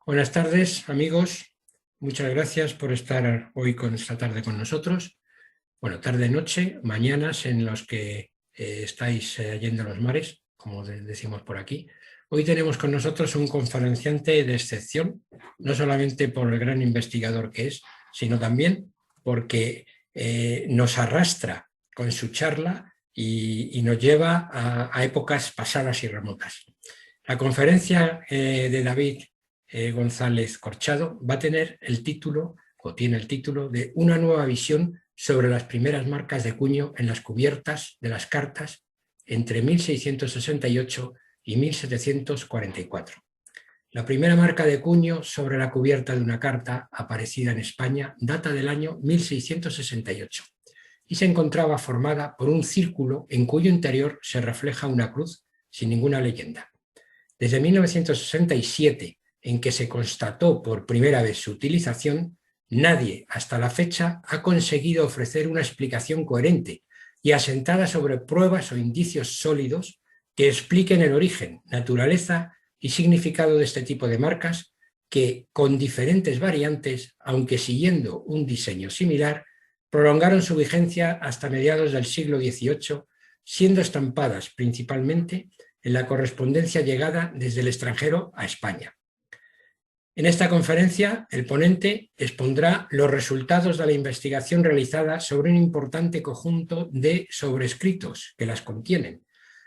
Buenas tardes, amigos. Muchas gracias por estar hoy esta tarde con nosotros. Bueno, tarde-noche, mañanas en los que estáis yendo a los mares, como decimos por aquí. Hoy tenemos con nosotros un conferenciante de excepción, no solamente por el gran investigador que es, sino también porque nos arrastra con su charla y nos lleva a épocas pasadas y remotas. La conferencia de David González Corchado va a tener el título, o tiene el título, de Una nueva visión sobre las primeras marcas de cuño en las cubiertas de las cartas entre 1668 y 1744. La primera marca de cuño sobre la cubierta de una carta aparecida en España data del año 1668 y se encontraba formada por un círculo en cuyo interior se refleja una cruz sin ninguna leyenda. Desde 1967, en que se constató por primera vez su utilización, nadie hasta la fecha ha conseguido ofrecer una explicación coherente y asentada sobre pruebas o indicios sólidos que expliquen el origen, naturaleza y significado de este tipo de marcas que, con diferentes variantes, aunque siguiendo un diseño similar, prolongaron su vigencia hasta mediados del siglo XVIII, siendo estampadas principalmente en la correspondencia llegada desde el extranjero a España. En esta conferencia, el ponente expondrá los resultados de la investigación realizada sobre un importante conjunto de sobrescritos que las contienen.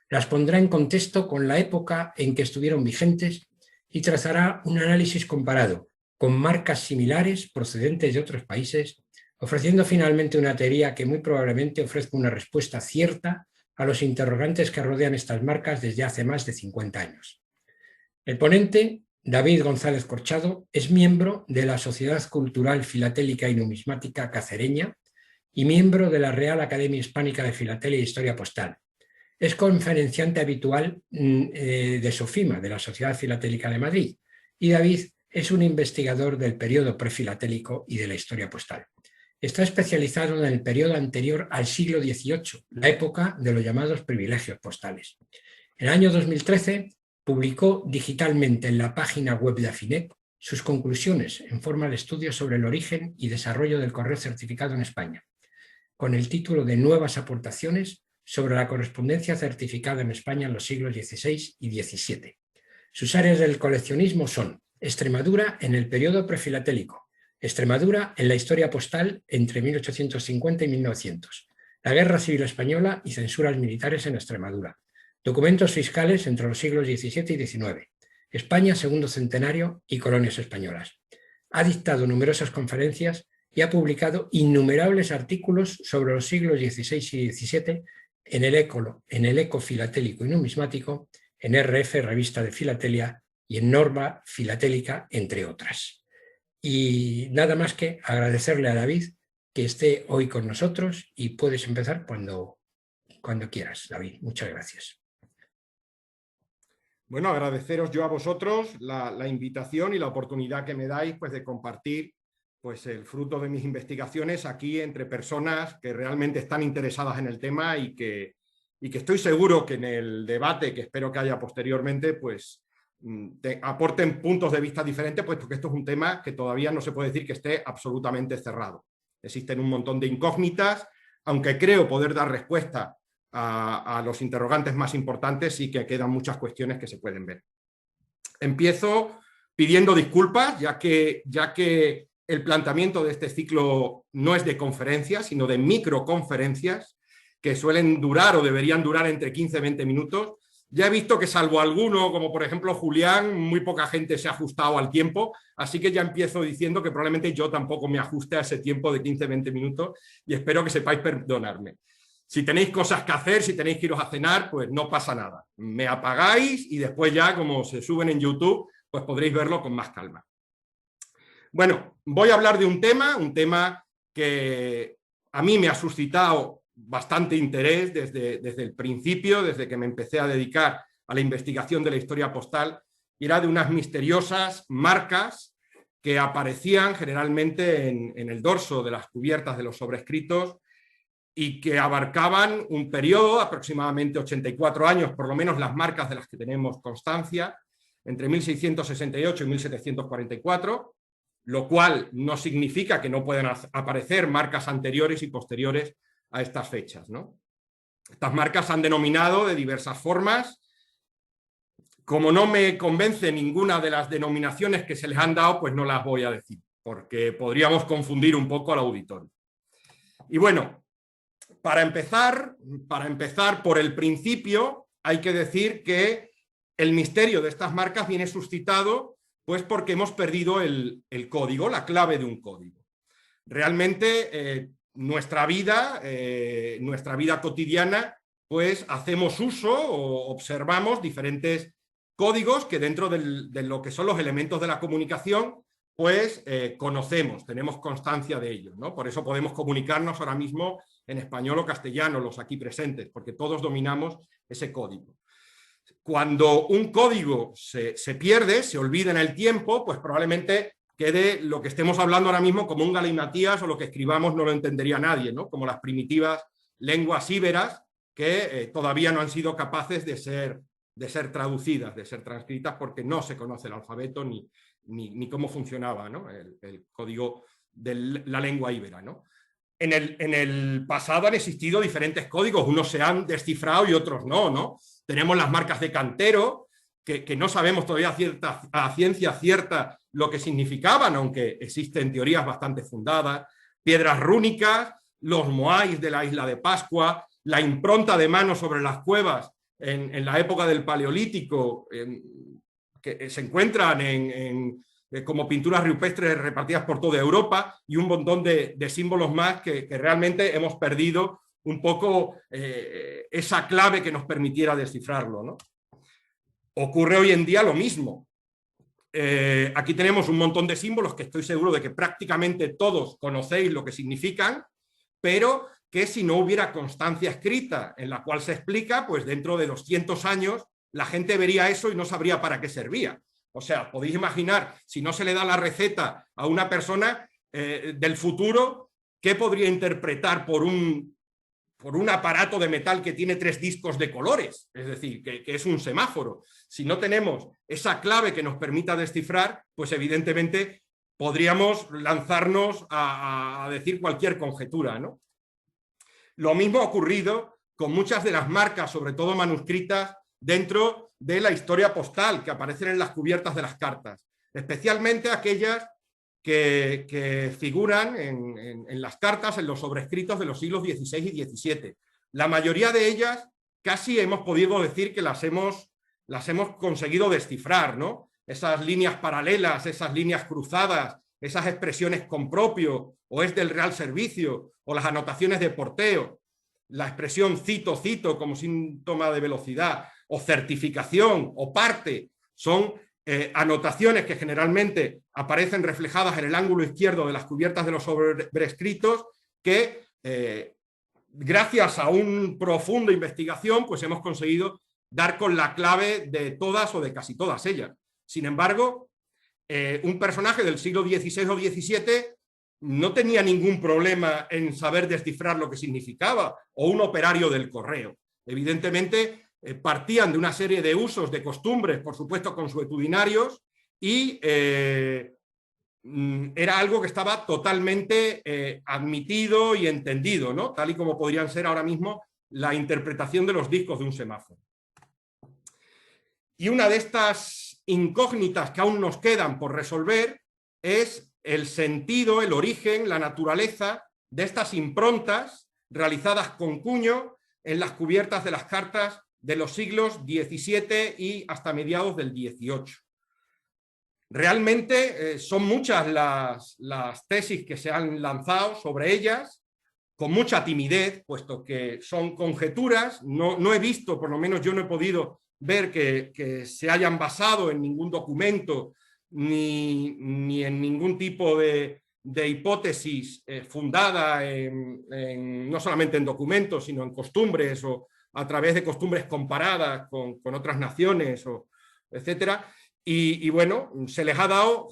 Las pondrá en contexto con la época en que estuvieron vigentes y trazará un análisis comparado con marcas similares procedentes de otros países, ofreciendo finalmente una teoría que muy probablemente ofrezca una respuesta cierta a los interrogantes que rodean estas marcas desde hace más de 50 años. El ponente, David González Corchado, es miembro de la Sociedad Cultural Filatélica y Numismática Cacereña y miembro de la Real Academia Hispánica de Filatelia e Historia Postal. Es conferenciante habitual de SOFIMA, de la Sociedad Filatélica de Madrid, y David es un investigador del periodo prefilatélico y de la historia postal. Está especializado en el periodo anterior al siglo XVIII, la época de los llamados privilegios postales. En el año 2013 publicó digitalmente en la página web de Afinet sus conclusiones en forma de estudio sobre el origen y desarrollo del correo certificado en España, con el título de Nuevas aportaciones sobre la correspondencia certificada en España en los siglos XVI y XVII. Sus áreas del coleccionismo son Extremadura en el periodo prefilatélico, Extremadura en la historia postal entre 1850 y 1900, la Guerra Civil Española y censuras militares en Extremadura, documentos fiscales entre los siglos XVII y XIX, España segundo centenario y colonias españolas. Ha dictado numerosas conferencias y ha publicado innumerables artículos sobre los siglos XVI y XVII en el Eco Filatélico y Numismático, en RF, Revista de Filatelia, y en Norma Filatélica, entre otras. Y nada más que agradecerle a David que esté hoy con nosotros y puedes empezar cuando quieras, David. Muchas gracias. Bueno, agradeceros yo a vosotros la invitación y la oportunidad que me dais pues, de compartir pues, el fruto de mis investigaciones aquí entre personas que realmente están interesadas en el tema y que estoy seguro que en el debate que espero que haya posteriormente pues, aporten puntos de vista diferentes, pues porque esto es un tema que todavía no se puede decir que esté absolutamente cerrado. Existen un montón de incógnitas, aunque creo poder dar respuesta a los interrogantes más importantes, sí que quedan muchas cuestiones que se pueden ver. Empiezo pidiendo disculpas, ya que el planteamiento de este ciclo no es de conferencias, sino de microconferencias, que suelen durar o deberían durar entre 15 y 20 minutos. Ya he visto que salvo alguno, como por ejemplo Julián, muy poca gente se ha ajustado al tiempo, así que ya empiezo diciendo que probablemente yo tampoco me ajuste a ese tiempo de 15-20 minutos y espero que sepáis perdonarme. Si tenéis cosas que hacer, si tenéis que iros a cenar, pues no pasa nada. Me apagáis y después ya, como se suben en YouTube, pues podréis verlo con más calma. Bueno, voy a hablar de un tema que a mí me ha suscitado bastante interés desde el principio, desde que me empecé a dedicar a la investigación de la historia postal, y era de unas misteriosas marcas que aparecían generalmente en el dorso de las cubiertas de los sobrescritos y que abarcaban un periodo, aproximadamente 84 años, por lo menos las marcas de las que tenemos constancia, entre 1668 y 1744, lo cual no significa que no puedan aparecer marcas anteriores y posteriores a estas fechas, ¿no? Estas marcas se han denominado de diversas formas. Como no me convence ninguna de las denominaciones que se les han dado, pues no las voy a decir, porque podríamos confundir un poco al auditorio. Y bueno, para empezar por el principio, hay que decir que el misterio de estas marcas viene suscitado pues porque hemos perdido el código, la clave de un código. Realmente nuestra vida cotidiana, pues hacemos uso o observamos diferentes códigos que dentro de lo que son los elementos de la comunicación, pues conocemos, tenemos constancia de ellos, ¿no? Por eso podemos comunicarnos ahora mismo en español o castellano, los aquí presentes, porque todos dominamos ese código. Cuando un código se pierde, se olvida en el tiempo, pues probablemente quede lo que estemos hablando ahora mismo como un galimatías, o lo que escribamos no lo entendería nadie, ¿no? Como las primitivas lenguas íberas que todavía no han sido capaces de ser traducidas, de ser transcritas, porque no se conoce el alfabeto ni cómo funcionaba, ¿no? el código de la lengua íbera, ¿no? En el pasado han existido diferentes códigos, unos se han descifrado y otros no, ¿no? Tenemos las marcas de cantero, que no sabemos todavía a ciencia cierta lo que significaban, aunque existen teorías bastante fundadas, piedras rúnicas, los moais de la isla de Pascua, la impronta de mano sobre las cuevas en la época del Paleolítico, que se encuentran como pinturas rupestres repartidas por toda Europa, y un montón de símbolos más que realmente hemos perdido un poco esa clave que nos permitiera descifrarlo, ¿no? Ocurre hoy en día lo mismo. Aquí tenemos un montón de símbolos que estoy seguro de que prácticamente todos conocéis lo que significan, pero que si no hubiera constancia escrita en la cual se explica, pues dentro de 200 años la gente vería eso y no sabría para qué servía. O sea, podéis imaginar, si no se le da la receta a una persona del futuro, ¿qué podría interpretar por un aparato de metal que tiene 3 discos de colores? Es decir, que es un semáforo. Si no tenemos esa clave que nos permita descifrar, pues evidentemente podríamos lanzarnos a decir cualquier conjetura, ¿no? Lo mismo ha ocurrido con muchas de las marcas, sobre todo manuscritas, dentro de la historia postal que aparecen en las cubiertas de las cartas, especialmente aquellas que figuran en las cartas, en los sobrescritos de los siglos XVI y XVII. La mayoría de ellas casi hemos podido decir que las hemos conseguido descifrar, ¿no? Esas líneas paralelas, esas líneas cruzadas, esas expresiones con propio, o es del Real Servicio, o las anotaciones de porteo, la expresión cito, cito como síntoma de velocidad, o certificación, o parte, son anotaciones que generalmente aparecen reflejadas en el ángulo izquierdo de las cubiertas de los sobrescritos, que gracias a una profunda investigación pues hemos conseguido dar con la clave de todas o de casi todas ellas. Sin embargo, un personaje del siglo XVI o XVII no tenía ningún problema en saber descifrar lo que significaba, o un operario del correo. Evidentemente, partían de una serie de usos, de costumbres, por supuesto consuetudinarios, y era algo que estaba totalmente admitido y entendido, ¿no? Tal y como podrían ser ahora mismo la interpretación de los discos de un semáforo. Y una de estas incógnitas que aún nos quedan por resolver es el sentido, el origen, la naturaleza de estas improntas realizadas con cuño en las cubiertas de las cartas de los siglos XVII y hasta mediados del XVIII. Realmente son muchas las tesis que se han lanzado sobre ellas, con mucha timidez, puesto que son conjeturas. No he visto, por lo menos yo no he podido ver que se hayan basado en ningún documento ni en ningún tipo de hipótesis fundada no solamente en documentos, sino en costumbres, o a través de costumbres comparadas con otras naciones, etcétera. Y bueno,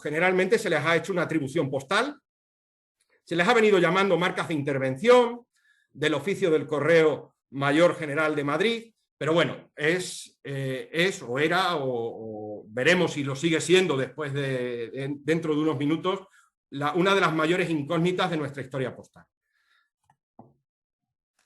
generalmente se les ha hecho una atribución postal, se les ha venido llamando marcas de intervención del oficio del Correo Mayor General de Madrid, Pero bueno, es o era, o veremos si lo sigue siendo después dentro de unos minutos, una de las mayores incógnitas de nuestra historia postal.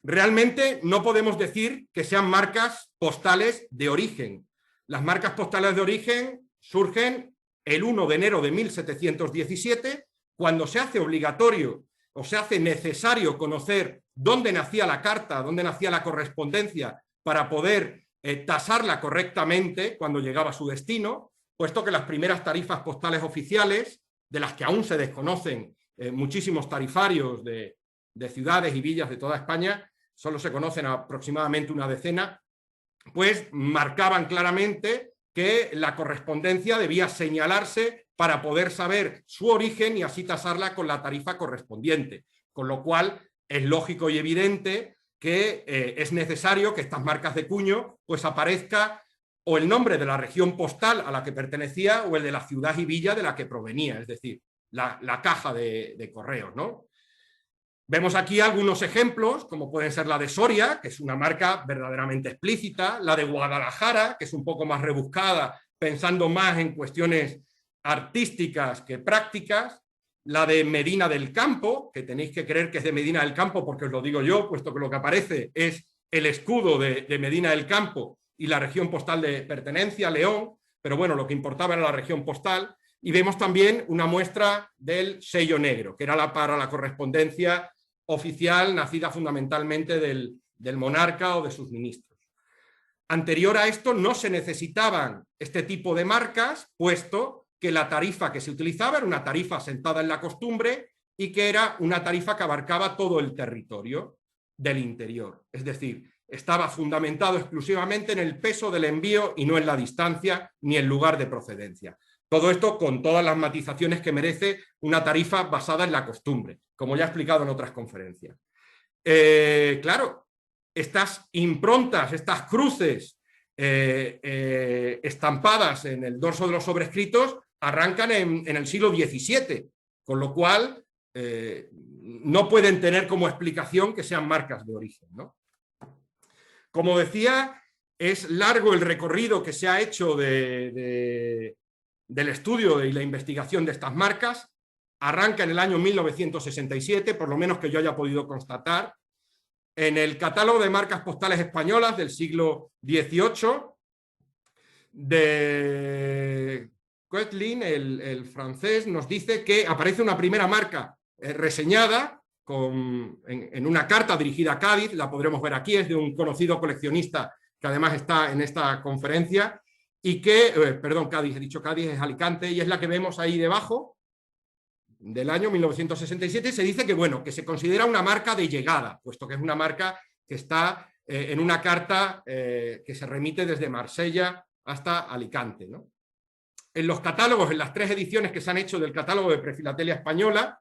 Realmente no podemos decir que sean marcas postales de origen. Las marcas postales de origen surgen el 1 de enero de 1717, cuando se hace obligatorio o se hace necesario conocer dónde nacía la carta, dónde nacía la correspondencia, para poder tasarla correctamente cuando llegaba a su destino, puesto que las primeras tarifas postales oficiales, de las que aún se desconocen muchísimos tarifarios de ciudades y villas de toda España, solo se conocen aproximadamente una decena, pues marcaban claramente que la correspondencia debía señalarse para poder saber su origen y así tasarla con la tarifa correspondiente, con lo cual es lógico y evidente que es necesario que estas marcas de cuño pues aparezca o el nombre de la región postal a la que pertenecía o el de la ciudad y villa de la que provenía, es decir, la caja de correos, ¿no? Vemos aquí algunos ejemplos, como pueden ser la de Soria, que es una marca verdaderamente explícita, la de Guadalajara, que es un poco más rebuscada, pensando más en cuestiones artísticas que prácticas, la de Medina del Campo, que tenéis que creer que es de Medina del Campo porque os lo digo yo, puesto que lo que aparece es el escudo de Medina del Campo y la región postal de pertenencia, León, pero bueno, lo que importaba era la región postal. Y vemos también una muestra del sello negro, que era para la correspondencia oficial nacida fundamentalmente del monarca o de sus ministros. Anterior a esto no se necesitaban este tipo de marcas, puesto que la tarifa que se utilizaba era una tarifa asentada en la costumbre y que era una tarifa que abarcaba todo el territorio del interior. Es decir, estaba fundamentado exclusivamente en el peso del envío y no en la distancia ni el lugar de procedencia. Todo esto con todas las matizaciones que merece una tarifa basada en la costumbre, como ya he explicado en otras conferencias. Claro, estas improntas, estas cruces estampadas en el dorso de los sobrescritos arrancan en el siglo XVII, con lo cual no pueden tener como explicación que sean marcas de origen, ¿no? Como decía, es largo el recorrido que se ha hecho del estudio y la investigación de estas marcas. Arranca en el año 1967, por lo menos que yo haya podido constatar, en el catálogo de marcas postales españolas del siglo XVIII, de Coetlin, el francés, nos dice que aparece una primera marca reseñada en una carta dirigida a Cádiz, la podremos ver aquí, es de un conocido coleccionista que además está en esta conferencia, y que, perdón, Cádiz, he dicho Cádiz, es Alicante, y es la que vemos ahí debajo, del año 1967, se dice que, bueno, que se considera una marca de llegada, puesto que es una marca que está en una carta que se remite desde Marsella hasta Alicante, ¿no? En los catálogos, en las 3 ediciones que se han hecho del catálogo de prefilatelia española,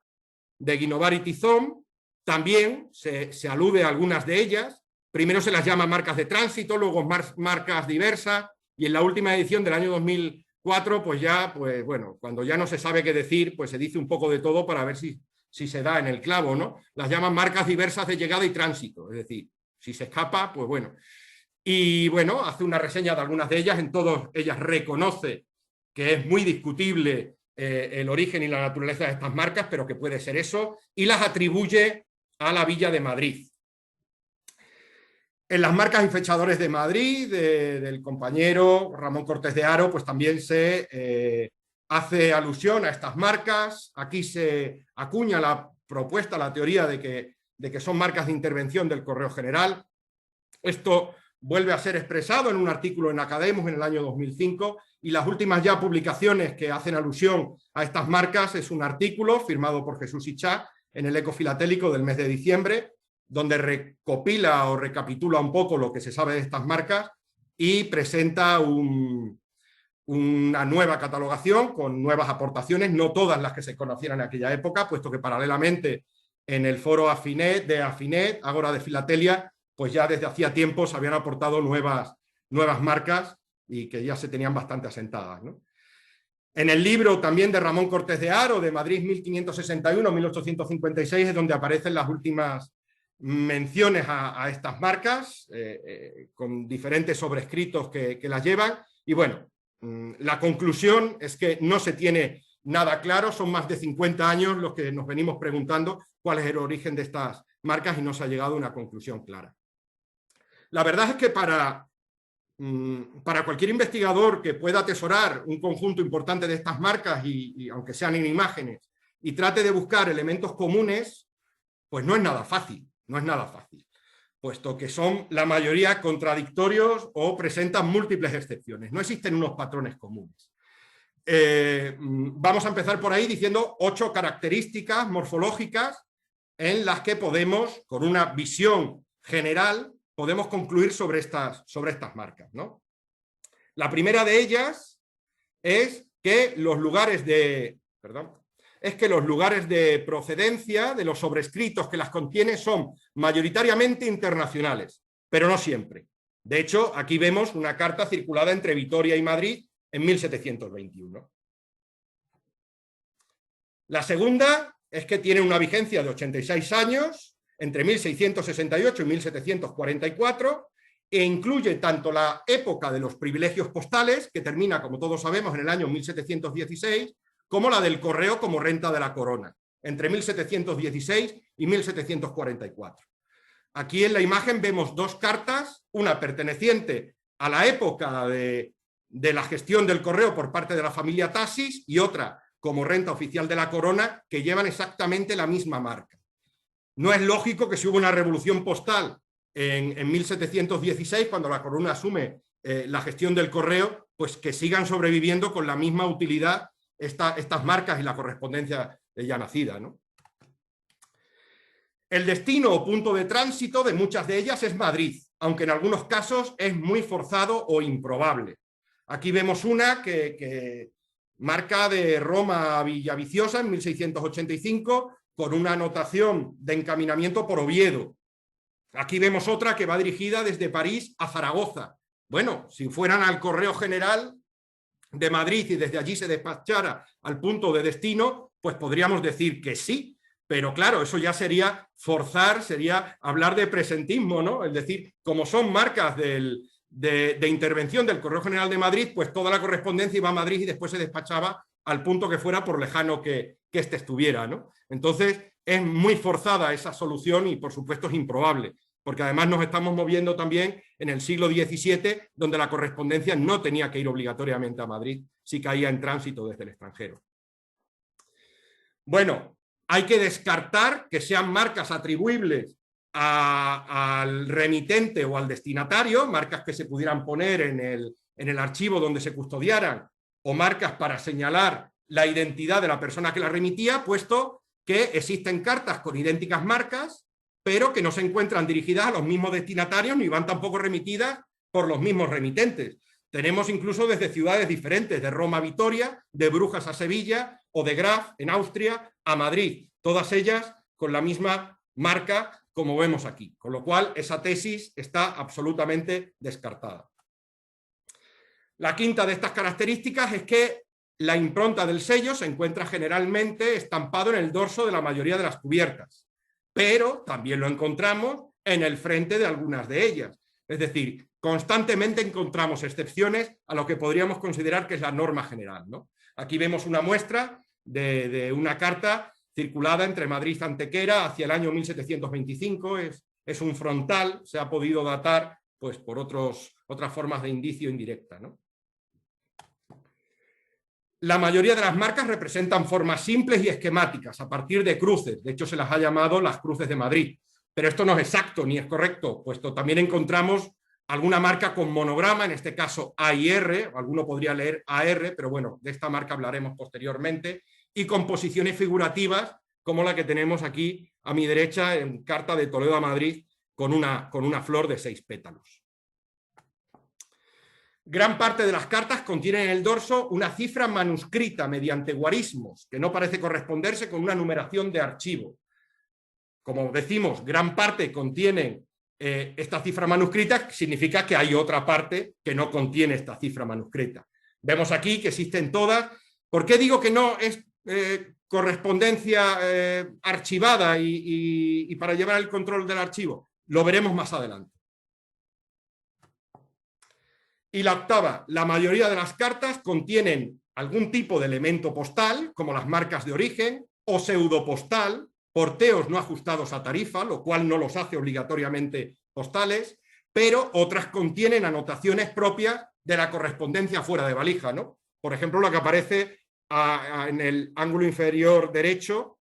de Guinovar y Tizón, también se alude a algunas de ellas. Primero se las llama marcas de tránsito, luego marcas diversas, y en la última edición del año 2004, pues ya, pues bueno, cuando ya no se sabe qué decir, pues se dice un poco de todo para ver si se da en el clavo, ¿no? Las llaman marcas diversas de llegada y tránsito, es decir, si se escapa, pues bueno. Y bueno, hace una reseña de algunas de ellas, en todas ellas reconoce que es muy discutible el origen y la naturaleza de estas marcas, pero que puede ser eso, y las atribuye a la Villa de Madrid. En las marcas y fechadores de Madrid, del compañero Ramón Cortés de Haro, pues también se hace alusión a estas marcas. Aquí se acuña la propuesta, la teoría de que son marcas de intervención del Correo General. Esto vuelve a ser expresado en un artículo en Academus en el año 2005, y las últimas ya publicaciones que hacen alusión a estas marcas es un artículo firmado por Jesús Ichá en el Eco Filatélico del mes de diciembre, donde recopila o recapitula un poco lo que se sabe de estas marcas y presenta una nueva catalogación con nuevas aportaciones, no todas las que se conocieran en aquella época, puesto que paralelamente en el foro de Afinet, Ágora de Filatelia, pues ya desde hacía tiempo se habían aportado nuevas marcas y que ya se tenían bastante asentadas, ¿no? En el libro también de Ramón Cortés de Haro, de Madrid 1561-1856, es donde aparecen las últimas menciones a estas marcas con diferentes sobrescritos que las llevan. Y bueno, la conclusión es que no se tiene nada claro, son más de 50 años los que nos venimos preguntando cuál es el origen de estas marcas y no se ha llegado a una conclusión clara. La verdad es que para cualquier investigador que pueda atesorar un conjunto importante de estas marcas, y aunque sean en imágenes, y trate de buscar elementos comunes, pues no es nada fácil, puesto que son la mayoría contradictorios o presentan múltiples excepciones, no existen unos patrones comunes. Vamos a empezar por ahí diciendo 8 características morfológicas en las que podemos, con una visión general, podemos concluir sobre estas marcas, ¿no? La primera de ellas es que los lugares de procedencia de los sobrescritos que las contienen son mayoritariamente internacionales, pero no siempre. De hecho, aquí vemos una carta circulada entre Vitoria y Madrid en 1721. La segunda es que tiene una vigencia de 86 años, entre 1668 y 1744, e incluye tanto la época de los privilegios postales, que termina, como todos sabemos, en el año 1716, como la del correo como renta de la corona, entre 1716 y 1744. Aquí en la imagen vemos 2 cartas, una perteneciente a la época de la gestión del correo por parte de la familia Tassis y otra como renta oficial de la corona, que llevan exactamente la misma marca. No es lógico que si hubo una revolución postal en 1716, cuando la corona asume la gestión del correo, pues que sigan sobreviviendo con la misma utilidad estas marcas y la correspondencia ya nacida, ¿no? El destino o punto de tránsito de muchas de ellas es Madrid, aunque en algunos casos es muy forzado o improbable. Aquí vemos una que marca de Roma a Villaviciosa en 1685, con una anotación de encaminamiento por Oviedo. Aquí vemos otra que va dirigida desde París a Zaragoza. Bueno, si fueran al Correo General de Madrid y desde allí se despachara al punto de destino, pues podríamos decir que sí, pero claro, eso ya sería forzar, sería hablar de presentismo, ¿no? Es decir, como son marcas de intervención del Correo General de Madrid, pues toda la correspondencia iba a Madrid y después se despachaba al punto que fuera, por lejano que éste estuviera, ¿no? Entonces es muy forzada esa solución y por supuesto es improbable, porque además nos estamos moviendo también en el siglo XVII, donde la correspondencia no tenía que ir obligatoriamente a Madrid si caía en tránsito desde el extranjero. Bueno, hay que descartar que sean marcas atribuibles al remitente o al destinatario, marcas que se pudieran poner en el archivo donde se custodiaran, o marcas para señalar la identidad de la persona que la remitía, puesto que existen cartas con idénticas marcas, pero que no se encuentran dirigidas a los mismos destinatarios ni van tampoco remitidas por los mismos remitentes. Tenemos incluso desde ciudades diferentes, de Roma a Vitoria, de Brujas a Sevilla o de Graf en Austria a Madrid, todas ellas con la misma marca como vemos aquí, con lo cual esa tesis está absolutamente descartada. La quinta de estas características es que la impronta del sello se encuentra generalmente estampado en el dorso de la mayoría de las cubiertas, pero también lo encontramos en el frente de algunas de ellas. Es decir, constantemente encontramos excepciones a lo que podríamos considerar que es la norma general, ¿no? Aquí vemos una muestra de una carta circulada entre Madrid y Antequera hacia el año 1725, es un frontal, se ha podido datar pues, por otras formas de indicio indirecta, ¿no? La mayoría de las marcas representan formas simples y esquemáticas a partir de cruces, de hecho se las ha llamado las cruces de Madrid, pero esto no es exacto ni es correcto, puesto también encontramos alguna marca con monograma, en este caso A y R, alguno podría leer AR, pero bueno, de esta marca hablaremos posteriormente, y composiciones figurativas como la que tenemos aquí a mi derecha en carta de Toledo a Madrid con una flor de 6 pétalos. Gran parte de las cartas contienen en el dorso una cifra manuscrita mediante guarismos, que no parece corresponderse con una numeración de archivo. Como decimos, gran parte contienen esta cifra manuscrita, significa que hay otra parte que no contiene esta cifra manuscrita. Vemos aquí que existen todas. ¿Por qué digo que no es correspondencia archivada y para llevar el control del archivo. Lo veremos más adelante. Y la octava, la mayoría de las cartas contienen algún tipo de elemento postal, como las marcas de origen, o pseudopostal, porteos no ajustados a tarifa, lo cual no los hace obligatoriamente postales, pero otras contienen anotaciones propias de la correspondencia fuera de valija, ¿no? Por ejemplo, lo que aparece en el ángulo inferior derecho,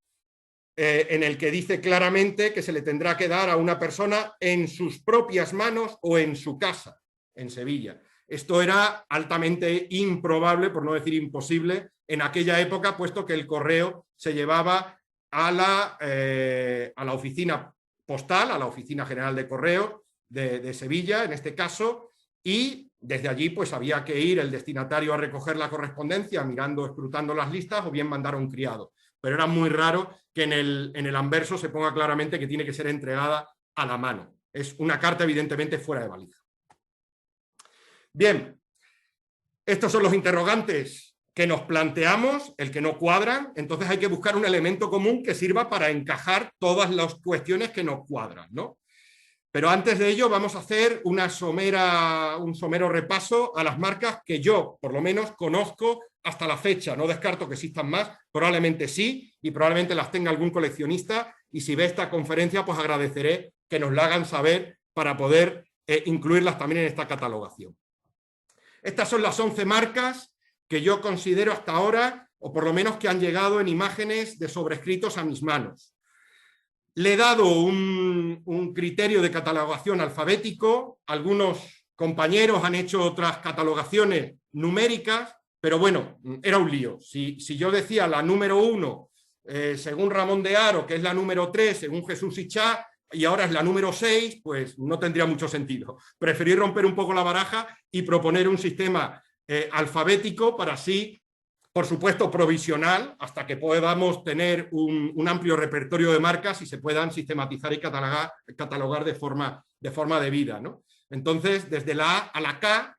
en el que dice claramente que se le tendrá que dar a una persona en sus propias manos o en su casa, en Sevilla. Esto era altamente improbable, por no decir imposible, en aquella época, puesto que el correo se llevaba a la oficina postal, a la Oficina General de Correo de Sevilla, en este caso, y desde allí pues había que ir el destinatario a recoger la correspondencia, mirando, escrutando las listas, o bien mandar a un criado. Pero era muy raro que en el anverso se ponga claramente que tiene que ser entregada a la mano. Es una carta evidentemente fuera de valija. Bien, estos son los interrogantes que nos planteamos, el que no cuadran, entonces hay que buscar un elemento común que sirva para encajar todas las cuestiones que nos cuadran, ¿no? Pero antes de ello vamos a hacer un somero repaso a las marcas que yo, por lo menos, conozco hasta la fecha. No descarto que existan más, probablemente sí, y probablemente las tenga algún coleccionista, y si ve esta conferencia, pues agradeceré que nos la hagan saber para poder incluirlas también en esta catalogación. Estas son las 11 marcas que yo considero hasta ahora, o por lo menos que han llegado en imágenes de sobrescritos a mis manos. Le he dado un criterio de catalogación alfabético, algunos compañeros han hecho otras catalogaciones numéricas, pero bueno, era un lío. Si yo decía la número 1, según Ramón de Haro, que es la número 3, según Jesús Ichá, y ahora es la número 6, pues no tendría mucho sentido. Preferí romper un poco la baraja y proponer un sistema alfabético para así, por supuesto, provisional, hasta que podamos tener un amplio repertorio de marcas y se puedan sistematizar y catalogar de forma debida, ¿no? Entonces, desde la A a la K,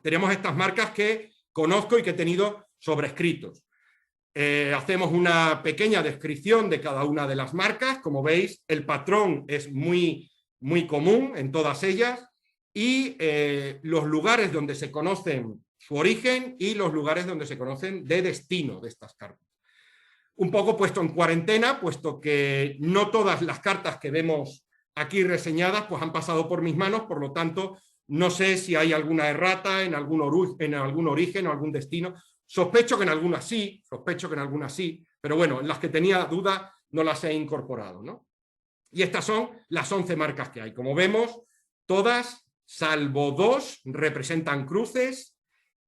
tenemos estas marcas que conozco y que he tenido sobrescritos. Hacemos una pequeña descripción de cada una de las marcas. Como veis, el patrón es muy, muy común en todas ellas, y los lugares donde se conocen su origen y los lugares donde se conocen de destino de estas cartas. Un poco puesto en cuarentena, puesto que no todas las cartas que vemos aquí reseñadas pues han pasado por mis manos, por lo tanto no sé si hay alguna errata en algún origen o algún destino. Sospecho que en algunas sí, pero bueno, en las que tenía duda no las he incorporado, ¿no? Y estas son las 11 marcas que hay. Como vemos, todas, salvo 2, representan cruces,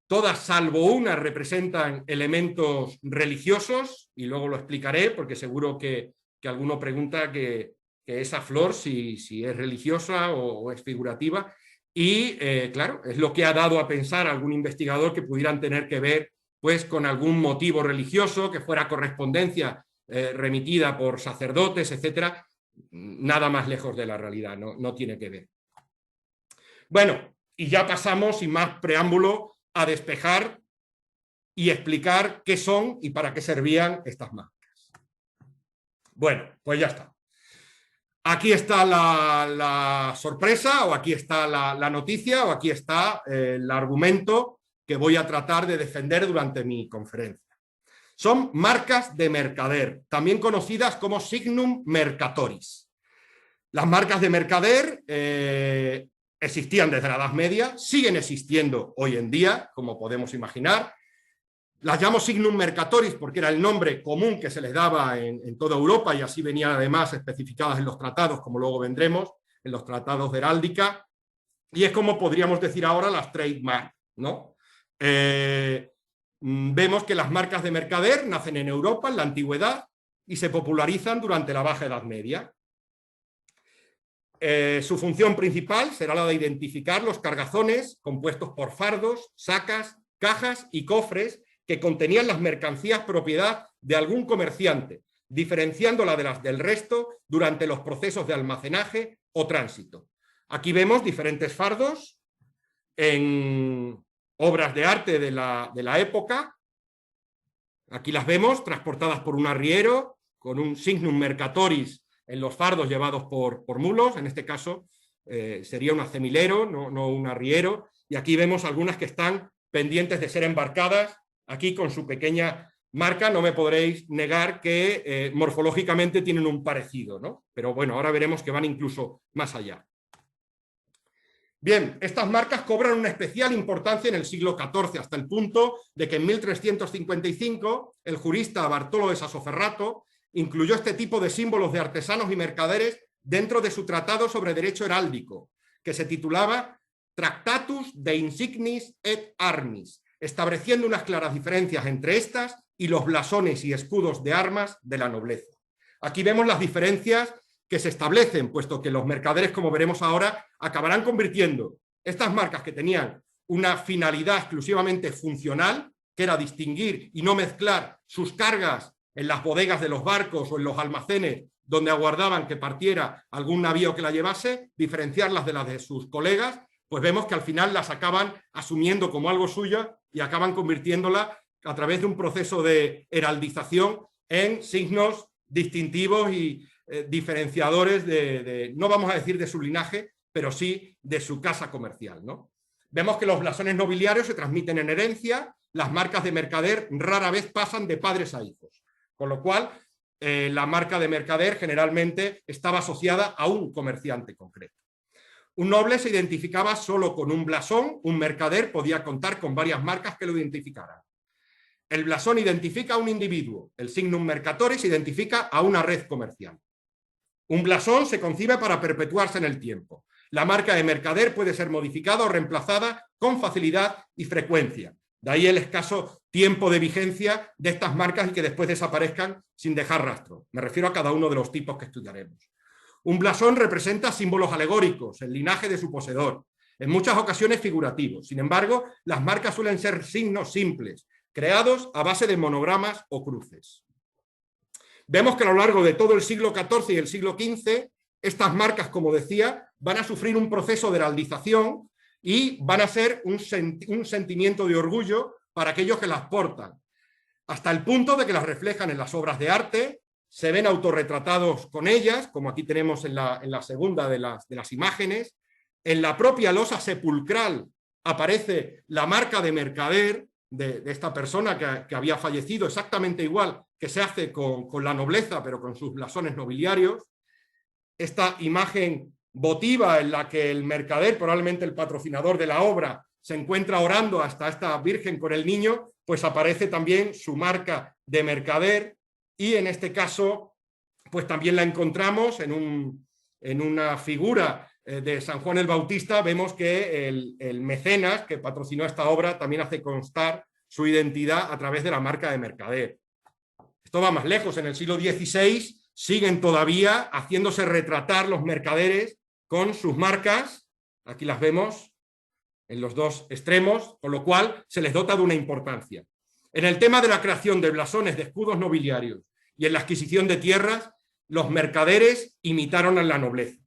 todas, salvo una, representan elementos religiosos, y luego lo explicaré, porque seguro que alguno pregunta que esa flor si es religiosa o es figurativa, y claro, es lo que ha dado a pensar a algún investigador que pudieran tener que ver pues con algún motivo religioso, que fuera correspondencia remitida por sacerdotes, etcétera. Nada más lejos de la realidad, no tiene que ver. Bueno, y ya pasamos, sin más preámbulo, a despejar y explicar qué son y para qué servían estas marcas. Bueno, pues ya está. Aquí está la sorpresa, o aquí está la noticia, o aquí está el argumento que voy a tratar de defender durante mi conferencia. Son marcas de mercader, también conocidas como signum mercatoris. Las marcas de mercader existían desde la Edad Media, siguen existiendo hoy en día, como podemos imaginar. Las llamo signum mercatoris porque era el nombre común que se les daba en toda Europa, y así venían además especificadas en los tratados, como luego vendremos, en los tratados de heráldica, y es como podríamos decir ahora las trademark, ¿no? Vemos que las marcas de mercader nacen en Europa en la antigüedad y se popularizan durante la Baja Edad Media. Su función principal será la de identificar los cargazones compuestos por fardos, sacas, cajas y cofres que contenían las mercancías propiedad de algún comerciante, diferenciándola de las del resto durante los procesos de almacenaje o tránsito. Aquí vemos diferentes fardos en obras de arte de la época. Aquí las vemos transportadas por un arriero con un signum mercatoris en los fardos llevados por mulos, en este caso sería un acemilero, no un arriero, y aquí vemos algunas que están pendientes de ser embarcadas, aquí con su pequeña marca. No me podréis negar que morfológicamente tienen un parecido, ¿no? Pero bueno, ahora veremos que van incluso más allá. Bien, estas marcas cobran una especial importancia en el siglo XIV, hasta el punto de que en 1355 el jurista Bartolo de Sassoferrato incluyó este tipo de símbolos de artesanos y mercaderes dentro de su tratado sobre derecho heráldico, que se titulaba Tractatus de Insignis et Armis, estableciendo unas claras diferencias entre estas y los blasones y escudos de armas de la nobleza. Aquí vemos las diferencias que se establecen, puesto que los mercaderes, como veremos ahora, acabarán convirtiendo estas marcas que tenían una finalidad exclusivamente funcional, que era distinguir y no mezclar sus cargas en las bodegas de los barcos o en los almacenes donde aguardaban que partiera algún navío que la llevase, diferenciarlas de las de sus colegas, pues vemos que al final las acaban asumiendo como algo suyo y acaban convirtiéndola a través de un proceso de heraldización en signos distintivos y diferenciadores no vamos a decir de su linaje, pero sí de su casa comercial, ¿no? Vemos que los blasones nobiliarios se transmiten en herencia, las marcas de mercader rara vez pasan de padres a hijos, con lo cual la marca de mercader generalmente estaba asociada a un comerciante concreto. Un noble se identificaba solo con un blasón, un mercader podía contar con varias marcas que lo identificaran. El blasón identifica a un individuo, el signum mercatoris identifica a una red comercial. Un blasón se concibe para perpetuarse en el tiempo. La marca de mercader puede ser modificada o reemplazada con facilidad y frecuencia. De ahí el escaso tiempo de vigencia de estas marcas y que después desaparezcan sin dejar rastro. Me refiero a cada uno de los tipos que estudiaremos. Un blasón representa símbolos alegóricos, el linaje de su poseedor, en muchas ocasiones figurativos. Sin embargo, las marcas suelen ser signos simples, creados a base de monogramas o cruces. Vemos que a lo largo de todo el siglo XIV y el siglo XV, estas marcas, como decía, van a sufrir un proceso de heraldización y van a ser un sentimiento de orgullo para aquellos que las portan, hasta el punto de que las reflejan en las obras de arte, se ven autorretratados con ellas, como aquí tenemos en la segunda de las imágenes. En la propia losa sepulcral aparece la marca de mercader de esta persona que había fallecido, exactamente igual que se hace con la nobleza, pero con sus blasones nobiliarios. Esta imagen votiva en la que el mercader, probablemente el patrocinador de la obra, se encuentra orando hasta esta Virgen con el niño, pues aparece también su marca de mercader, y en este caso pues también la encontramos en una figura de San Juan el Bautista. Vemos que el mecenas que patrocinó esta obra también hace constar su identidad a través de la marca de mercader. Esto va más lejos, en el siglo XVI siguen todavía haciéndose retratar los mercaderes con sus marcas, aquí las vemos en los dos extremos, con lo cual se les dota de una importancia. En el tema de la creación de blasones de escudos nobiliarios y en la adquisición de tierras, los mercaderes imitaron a la nobleza.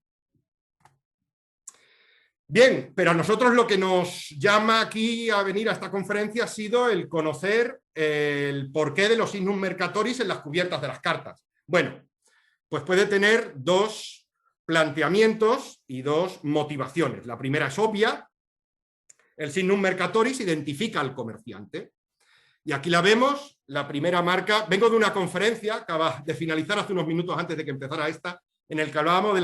Bien, pero a nosotros lo que nos llama aquí a venir a esta conferencia ha sido el conocer el porqué de los signum mercatoris en las cubiertas de las cartas. Bueno, pues puede tener dos planteamientos y dos motivaciones. La primera es obvia. El signum mercatoris identifica al comerciante. Y aquí la vemos, la primera marca. Vengo de una conferencia, acaba de finalizar hace unos minutos antes de que empezara esta, en el que hablábamos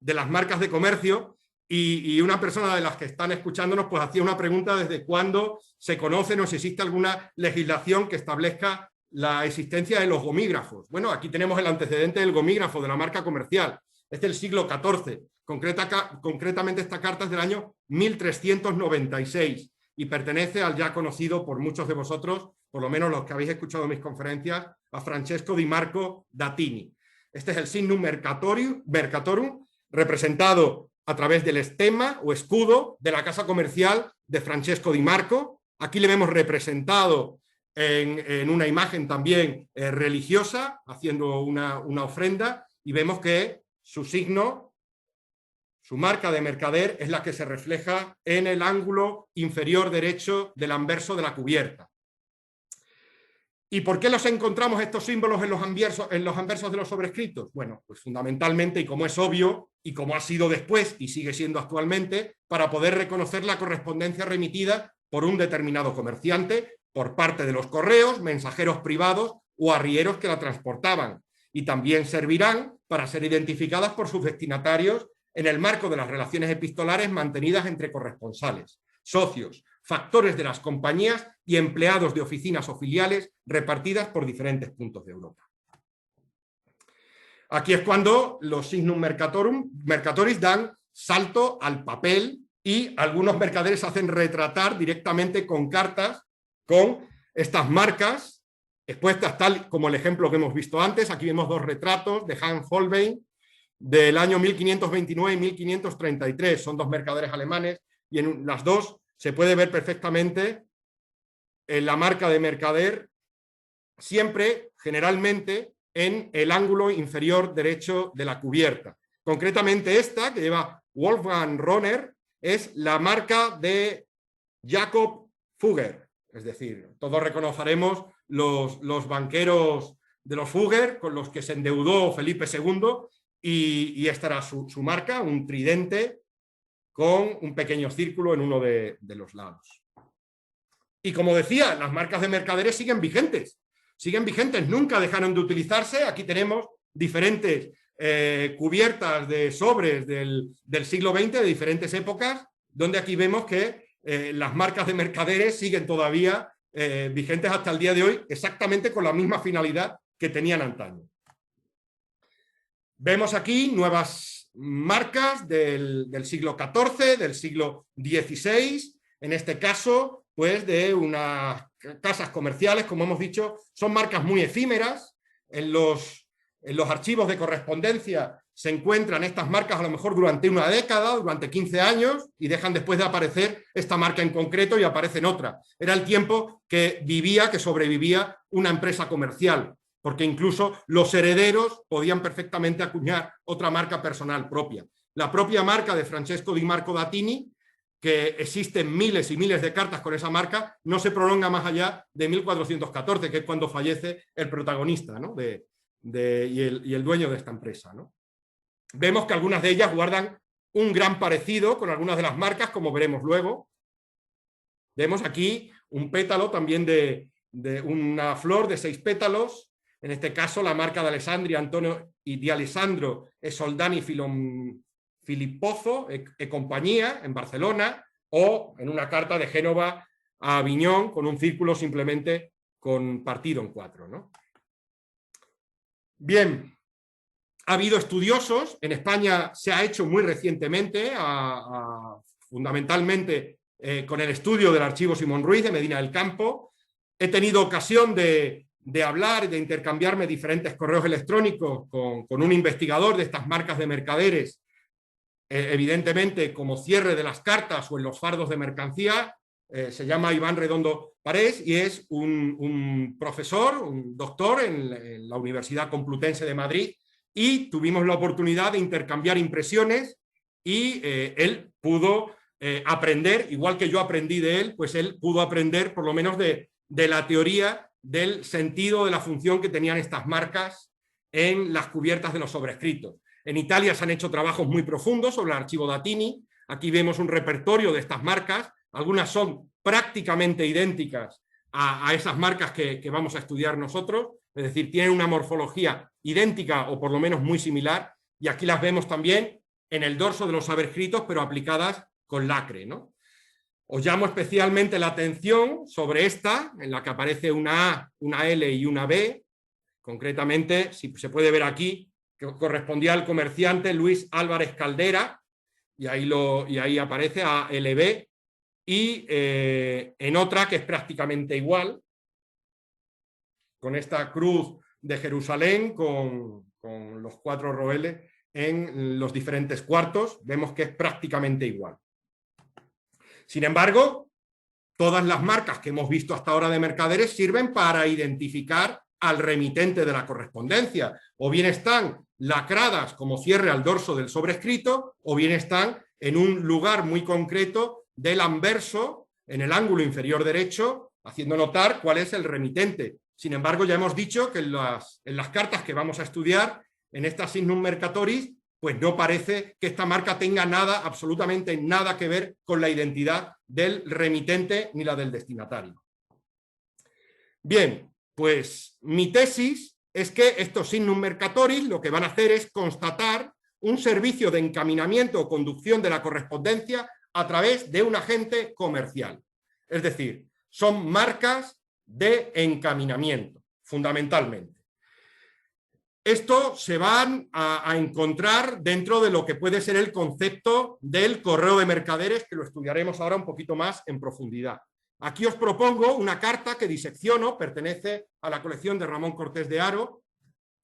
de las marcas de comercio, y una persona de las que están escuchándonos pues hacía una pregunta: ¿desde cuándo se conocen o si existe alguna legislación que establezca la existencia de los gomígrafos? Bueno, aquí tenemos el antecedente del gomígrafo, de la marca comercial. Es del siglo XIV. Concretamente esta carta es del año 1396 y pertenece al ya conocido por muchos de vosotros, por lo menos los que habéis escuchado mis conferencias, a Francesco di Marco da Tini. Este es el signum mercatorum, representado a través del estema o escudo de la casa comercial de Francesco di Marco. Aquí le vemos representado en una imagen también religiosa, haciendo una ofrenda, y vemos que su signo, su marca de mercader, es la que se refleja en el ángulo inferior derecho del anverso de la cubierta. ¿Y por qué los encontramos estos símbolos en los anversos de los sobrescritos? Bueno, pues fundamentalmente, y como es obvio, y como ha sido después y sigue siendo actualmente, para poder reconocer la correspondencia remitida por un determinado comerciante por parte de los correos, mensajeros privados o arrieros que la transportaban. Y también servirán para ser identificadas por sus destinatarios en el marco de las relaciones epistolares mantenidas entre corresponsales, socios, factores de las compañías y empleados de oficinas o filiales repartidas por diferentes puntos de Europa. Aquí es cuando los signum mercatoris dan salto al papel y algunos mercaderes hacen retratar directamente con cartas con estas marcas expuestas, tal como el ejemplo que hemos visto antes. Aquí vemos dos retratos de Hans Holbein del año 1529 y 1533. Son dos mercaderes alemanes y en las dos se puede ver perfectamente la marca de mercader, siempre, generalmente, en el ángulo inferior derecho de la cubierta. Concretamente esta, que lleva Wolfgang Rohner, es la marca de Jacob Fugger. Es decir, todos reconoceremos los banqueros de los Fugger con los que se endeudó Felipe II, y esta era su marca, un tridente con un pequeño círculo en uno de los lados. Y como decía, las marcas de mercaderes siguen vigentes, nunca dejaron de utilizarse. Aquí tenemos diferentes cubiertas de sobres del siglo XX, de diferentes épocas, donde aquí vemos que las marcas de mercaderes siguen todavía vigentes hasta el día de hoy, exactamente con la misma finalidad que tenían antaño. Vemos aquí nuevas marcas del siglo XIV, del siglo XVI, en este caso, pues de unas casas comerciales, como hemos dicho, son marcas muy efímeras. En los archivos de correspondencia se encuentran estas marcas a lo mejor durante una década, durante 15 años, y dejan después de aparecer esta marca en concreto y aparecen otra. Era el tiempo que sobrevivía una empresa comercial, porque incluso los herederos podían perfectamente acuñar otra marca personal propia. La propia marca de Francesco Di Marco d'Atini, que existen miles y miles de cartas con esa marca, no se prolonga más allá de 1414, que es cuando fallece el protagonista, ¿no? y el dueño de esta empresa, ¿no? Vemos que algunas de ellas guardan un gran parecido con algunas de las marcas, como veremos luego. Vemos aquí un pétalo también de una flor de 6 pétalos, en este caso la marca de Alessandria, Antonio y di Alessandro e Soldani Filippozo e compañía, en Barcelona, o en una carta de Génova a Aviñón con un círculo simplemente partido en 4, ¿no? Bien, ha habido estudiosos, en España se ha hecho muy recientemente, fundamentalmente con el estudio del archivo Simón Ruiz de Medina del Campo. He tenido ocasión de hablar, de intercambiarme diferentes correos electrónicos con un investigador de estas marcas de mercaderes, evidentemente como cierre de las cartas o en los fardos de mercancía. Se llama Iván Redondo Parés y es un profesor, un doctor en la Universidad Complutense de Madrid, y tuvimos la oportunidad de intercambiar impresiones y él pudo aprender, igual que yo aprendí de él, pues él pudo aprender por lo menos de la teoría del sentido de la función que tenían estas marcas en las cubiertas de los sobrescritos. En Italia se han hecho trabajos muy profundos sobre el archivo d'Atini. Aquí vemos un repertorio de estas marcas. Algunas son prácticamente idénticas a esas marcas que vamos a estudiar nosotros, es decir, tienen una morfología idéntica o por lo menos muy similar, y aquí las vemos también en el dorso de los sobrescritos, pero aplicadas con lacre, ¿no? Os llamo especialmente la atención sobre esta, en la que aparece una A, una L y una B. Concretamente, si se puede ver aquí, que correspondía al comerciante Luis Álvarez Caldera, y ahí aparece ALB, y en otra que es prácticamente igual, con esta cruz de Jerusalén con los 4 roeles en los diferentes cuartos, vemos que es prácticamente igual. Sin embargo, todas las marcas que hemos visto hasta ahora de mercaderes sirven para identificar al remitente de la correspondencia, o bien están lacradas como cierre al dorso del sobrescrito, o bien están en un lugar muy concreto del anverso, en el ángulo inferior derecho, haciendo notar cuál es el remitente. Sin embargo, ya hemos dicho que en las cartas que vamos a estudiar, en esta Signum Mercatoris, pues no parece que esta marca tenga nada, absolutamente nada que ver con la identidad del remitente ni la del destinatario. Bien, pues mi tesis es que estos Signum Mercatoris lo que van a hacer es constatar un servicio de encaminamiento o conducción de la correspondencia a través de un agente comercial. Es decir, son marcas de encaminamiento, fundamentalmente. Esto se van a encontrar dentro de lo que puede ser el concepto del correo de mercaderes, que lo estudiaremos ahora un poquito más en profundidad. Aquí os propongo una carta que disecciono, pertenece a la colección de Ramón Cortés de Haro,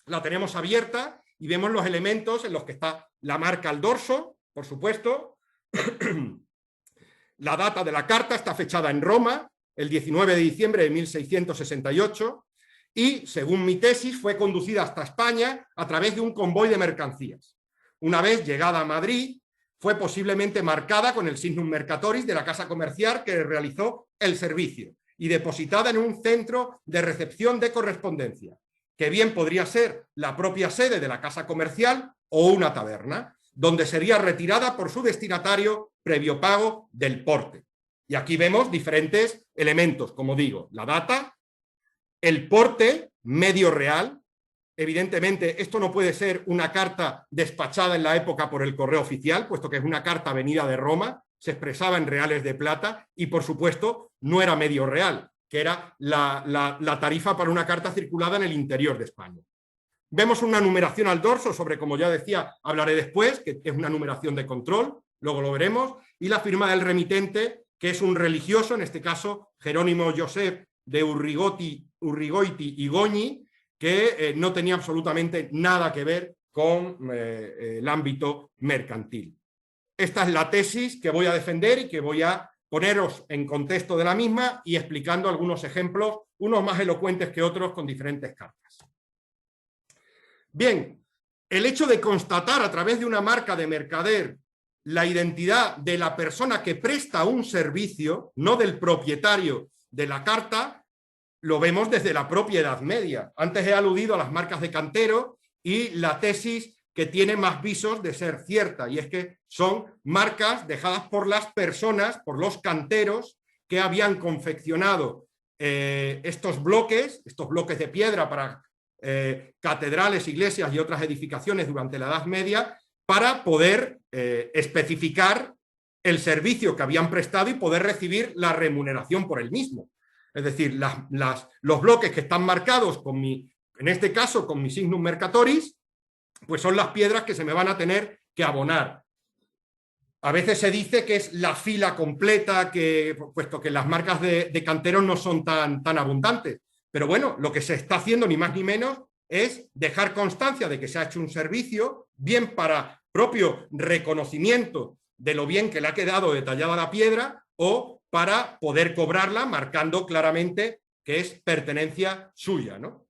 la tenemos abierta y vemos los elementos en los que está la marca al dorso, por supuesto. La data de la carta está fechada en Roma, el 19 de diciembre de 1668, y, según mi tesis, fue conducida hasta España a través de un convoy de mercancías. Una vez llegada a Madrid, fue posiblemente marcada con el Signum Mercatoris de la casa comercial que realizó el servicio y depositada en un centro de recepción de correspondencia, que bien podría ser la propia sede de la casa comercial o una taberna, donde sería retirada por su destinatario previo pago del porte. Y aquí vemos diferentes elementos, como digo, la data, el porte medio real. Evidentemente, esto no puede ser una carta despachada en la época por el correo oficial, puesto que es una carta venida de Roma, se expresaba en reales de plata y, por supuesto, no era medio real, que era la tarifa para una carta circulada en el interior de España. Vemos una numeración al dorso sobre, como ya decía, hablaré después, que es una numeración de control, luego lo veremos, y la firma del remitente, que es un religioso, en este caso Jerónimo Josep de Urrigoiti y Goñi, que no tenía absolutamente nada que ver con el ámbito mercantil. Esta es la tesis que voy a defender y que voy a poneros en contexto de la misma y explicando algunos ejemplos, unos más elocuentes que otros, con diferentes cartas. Bien, el hecho de constatar a través de una marca de mercader la identidad de la persona que presta un servicio, no del propietario de la carta, lo vemos desde la propia Edad Media. Antes he aludido a las marcas de cantero y la tesis que tiene más visos de ser cierta, y es que son marcas dejadas por las personas, por los canteros, que habían confeccionado estos bloques de piedra para catedrales, iglesias y otras edificaciones durante la Edad Media, para poder especificar el servicio que habían prestado y poder recibir la remuneración por el mismo. Es decir, los bloques que están marcados con en este caso con mi Signum Mercatoris, pues son las piedras que se me van a tener que abonar. A veces se dice que es la fila completa, puesto que las marcas de canteros no son tan abundantes. Pero bueno, lo que se está haciendo ni más ni menos es dejar constancia de que se ha hecho un servicio, bien para propio reconocimiento de lo bien que le ha quedado detallada la piedra, o para poder cobrarla marcando claramente que es pertenencia suya, ¿no?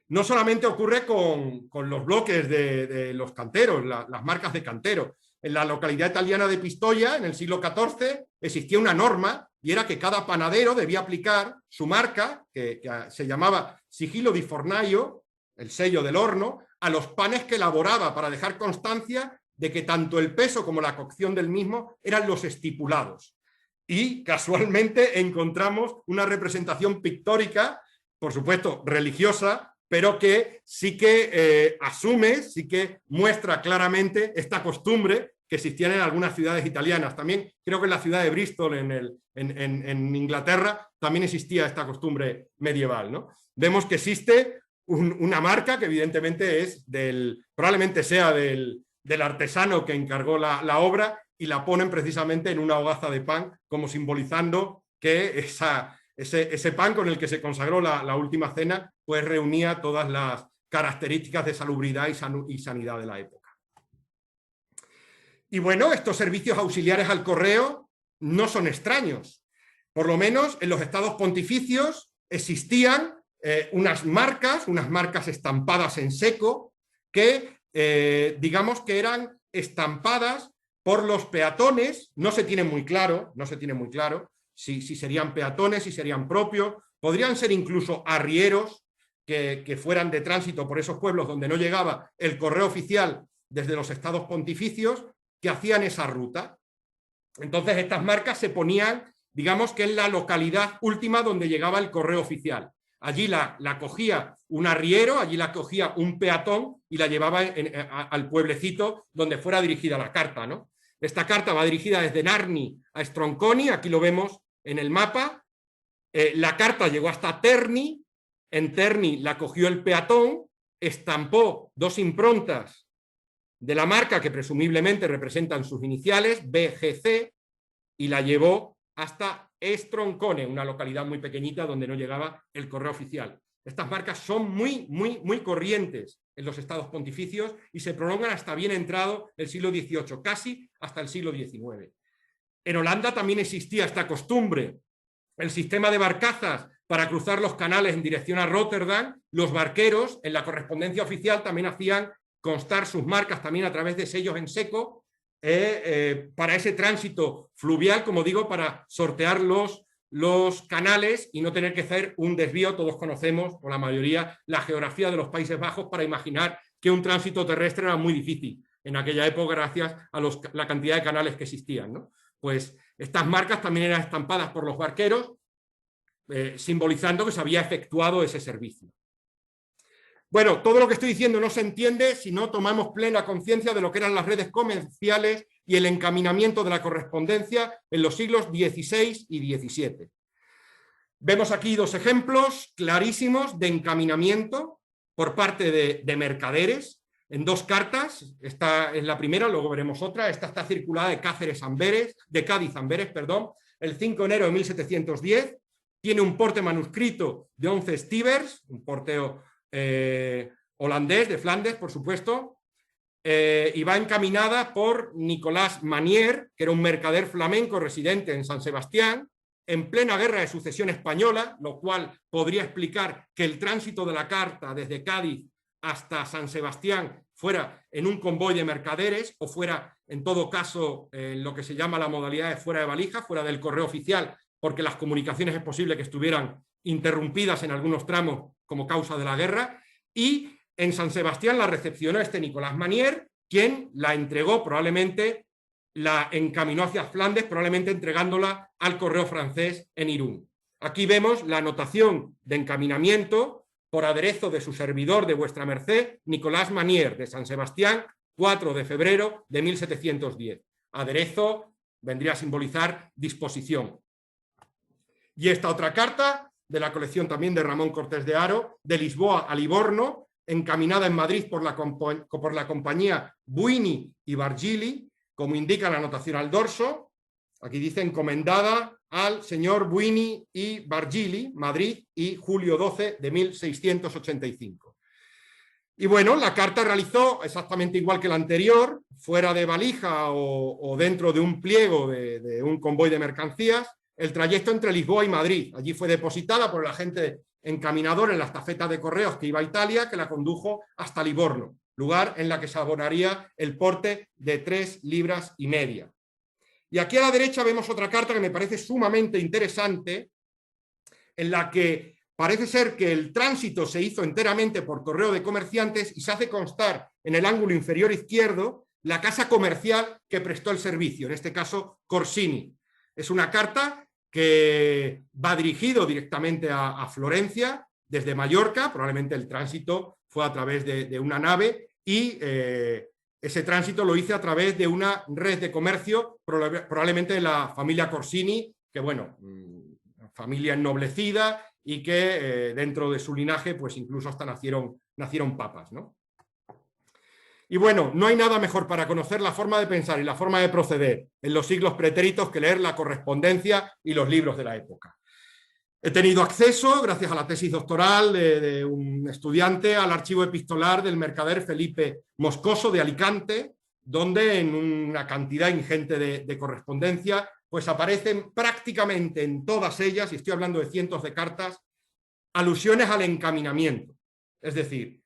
No solamente ocurre con los bloques de los canteros, las marcas de cantero. En la localidad italiana de Pistoia, en el siglo XIV, existía una norma y era que cada panadero debía aplicar su marca, que se llamaba sigillo di fornaio, el sello del horno, a los panes que elaboraba para dejar constancia de que tanto el peso como la cocción del mismo eran los estipulados. Y casualmente encontramos una representación pictórica, por supuesto religiosa, pero que sí que asume, sí que muestra claramente esta costumbre que existía en algunas ciudades italianas. También creo que en la ciudad de Bristol, en Inglaterra, también existía esta costumbre medieval, ¿no? Vemos que existe una marca que evidentemente es probablemente sea del artesano que encargó la obra, y la ponen precisamente en una hogaza de pan, como simbolizando que ese pan con el que se consagró la última cena, pues reunía todas las características de salubridad y sanidad de la época. Y bueno, estos servicios auxiliares al correo no son extraños. Por lo menos en los estados pontificios existían unas marcas estampadas en seco, que digamos que eran estampadas por los peatones, no se tiene muy claro, si serían peatones, si serían propios, podrían ser incluso arrieros que fueran de tránsito por esos pueblos donde no llegaba el correo oficial desde los estados pontificios, que hacían esa ruta. Entonces estas marcas se ponían, digamos que en la localidad última donde llegaba el correo oficial. Allí la cogía un arriero, allí la cogía un peatón y la llevaba al pueblecito donde fuera dirigida la carta, ¿no? Esta carta va dirigida desde Narni a Stronconi, aquí lo vemos en el mapa. La carta llegó hasta Terni, en Terni la cogió el peatón, estampó 2 improntas de la marca que presumiblemente representan sus iniciales, BGC, y la llevó hasta Stroncone, una localidad muy pequeñita donde no llegaba el correo oficial. Estas marcas son muy corrientes en los estados pontificios y se prolongan hasta bien entrado el siglo XVIII, casi hasta el siglo XIX. En Holanda también existía esta costumbre. El sistema de barcazas para cruzar los canales en dirección a Rotterdam, los barqueros en la correspondencia oficial también hacían constar sus marcas también a través de sellos en seco para ese tránsito fluvial, como digo, para sortear los canales y no tener que hacer un desvío. Todos conocemos, o la mayoría, la geografía de los Países Bajos para imaginar que un tránsito terrestre era muy difícil en aquella época gracias a la cantidad de canales que existían, ¿no? Pues estas marcas también eran estampadas por los barqueros, simbolizando que se había efectuado ese servicio. Bueno, todo lo que estoy diciendo no se entiende si no tomamos plena conciencia de lo que eran las redes comerciales y el encaminamiento de la correspondencia en los siglos XVI y XVII. Vemos aquí 2 ejemplos clarísimos de encaminamiento por parte de mercaderes en 2 cartas. Esta es la primera, luego veremos otra. Esta está circulada de Cádiz Amberes, el 5 de enero de 1710. Tiene un porte manuscrito de 11 stivers, un porteo holandés, de Flandes, por supuesto, y va encaminada por Nicolás Manier, que era un mercader flamenco residente en San Sebastián, en plena guerra de sucesión española, lo cual podría explicar que el tránsito de la carta desde Cádiz hasta San Sebastián fuera en un convoy de mercaderes o fuera, en todo caso, lo que se llama la modalidad de fuera de valija, fuera del correo oficial, porque las comunicaciones es posible que estuvieran interrumpidas en algunos tramos como causa de la guerra, y en San Sebastián la recepcionó este Nicolás Manier, quien la entregó, probablemente la encaminó hacia Flandes, probablemente entregándola al correo francés en Irún. Aquí vemos la anotación de encaminamiento por aderezo de su servidor de vuestra merced, Nicolás Manier, de San Sebastián, 4 de febrero de 1710. Aderezo vendría a simbolizar disposición. Y esta otra carta, de la colección también de Ramón Cortés de Haro, de Lisboa a Livorno, encaminada en Madrid por la compañía Buini y Bargili, como indica la anotación al dorso. Aquí dice encomendada al señor Buini y Bargili, Madrid, y julio 12 de 1685. Y bueno, la carta realizó exactamente igual que la anterior, fuera de valija o dentro de un pliego de un convoy de mercancías, el trayecto entre Lisboa y Madrid. Allí fue depositada por el agente encaminador en la estafeta de correos que iba a Italia, que la condujo hasta Livorno, lugar en la que se abonaría el porte de 3,5 libras. Y aquí a la derecha vemos otra carta que me parece sumamente interesante, en la que parece ser que el tránsito se hizo enteramente por correo de comerciantes y se hace constar en el ángulo inferior izquierdo la casa comercial que prestó el servicio, en este caso Corsini. Es una carta que va dirigido directamente a Florencia desde Mallorca, probablemente el tránsito fue a través de una nave y ese tránsito lo hice a través de una red de comercio, probablemente de la familia Corsini, que bueno, familia ennoblecida y que dentro de su linaje pues incluso hasta nacieron papas, ¿no? Y bueno, no hay nada mejor para conocer la forma de pensar y la forma de proceder en los siglos pretéritos que leer la correspondencia y los libros de la época. He tenido acceso, gracias a la tesis doctoral de un estudiante, al archivo epistolar del mercader Felipe Moscoso de Alicante, donde en una cantidad ingente de correspondencia, pues aparecen prácticamente en todas ellas, y estoy hablando de cientos de cartas, alusiones al encaminamiento. Es decir,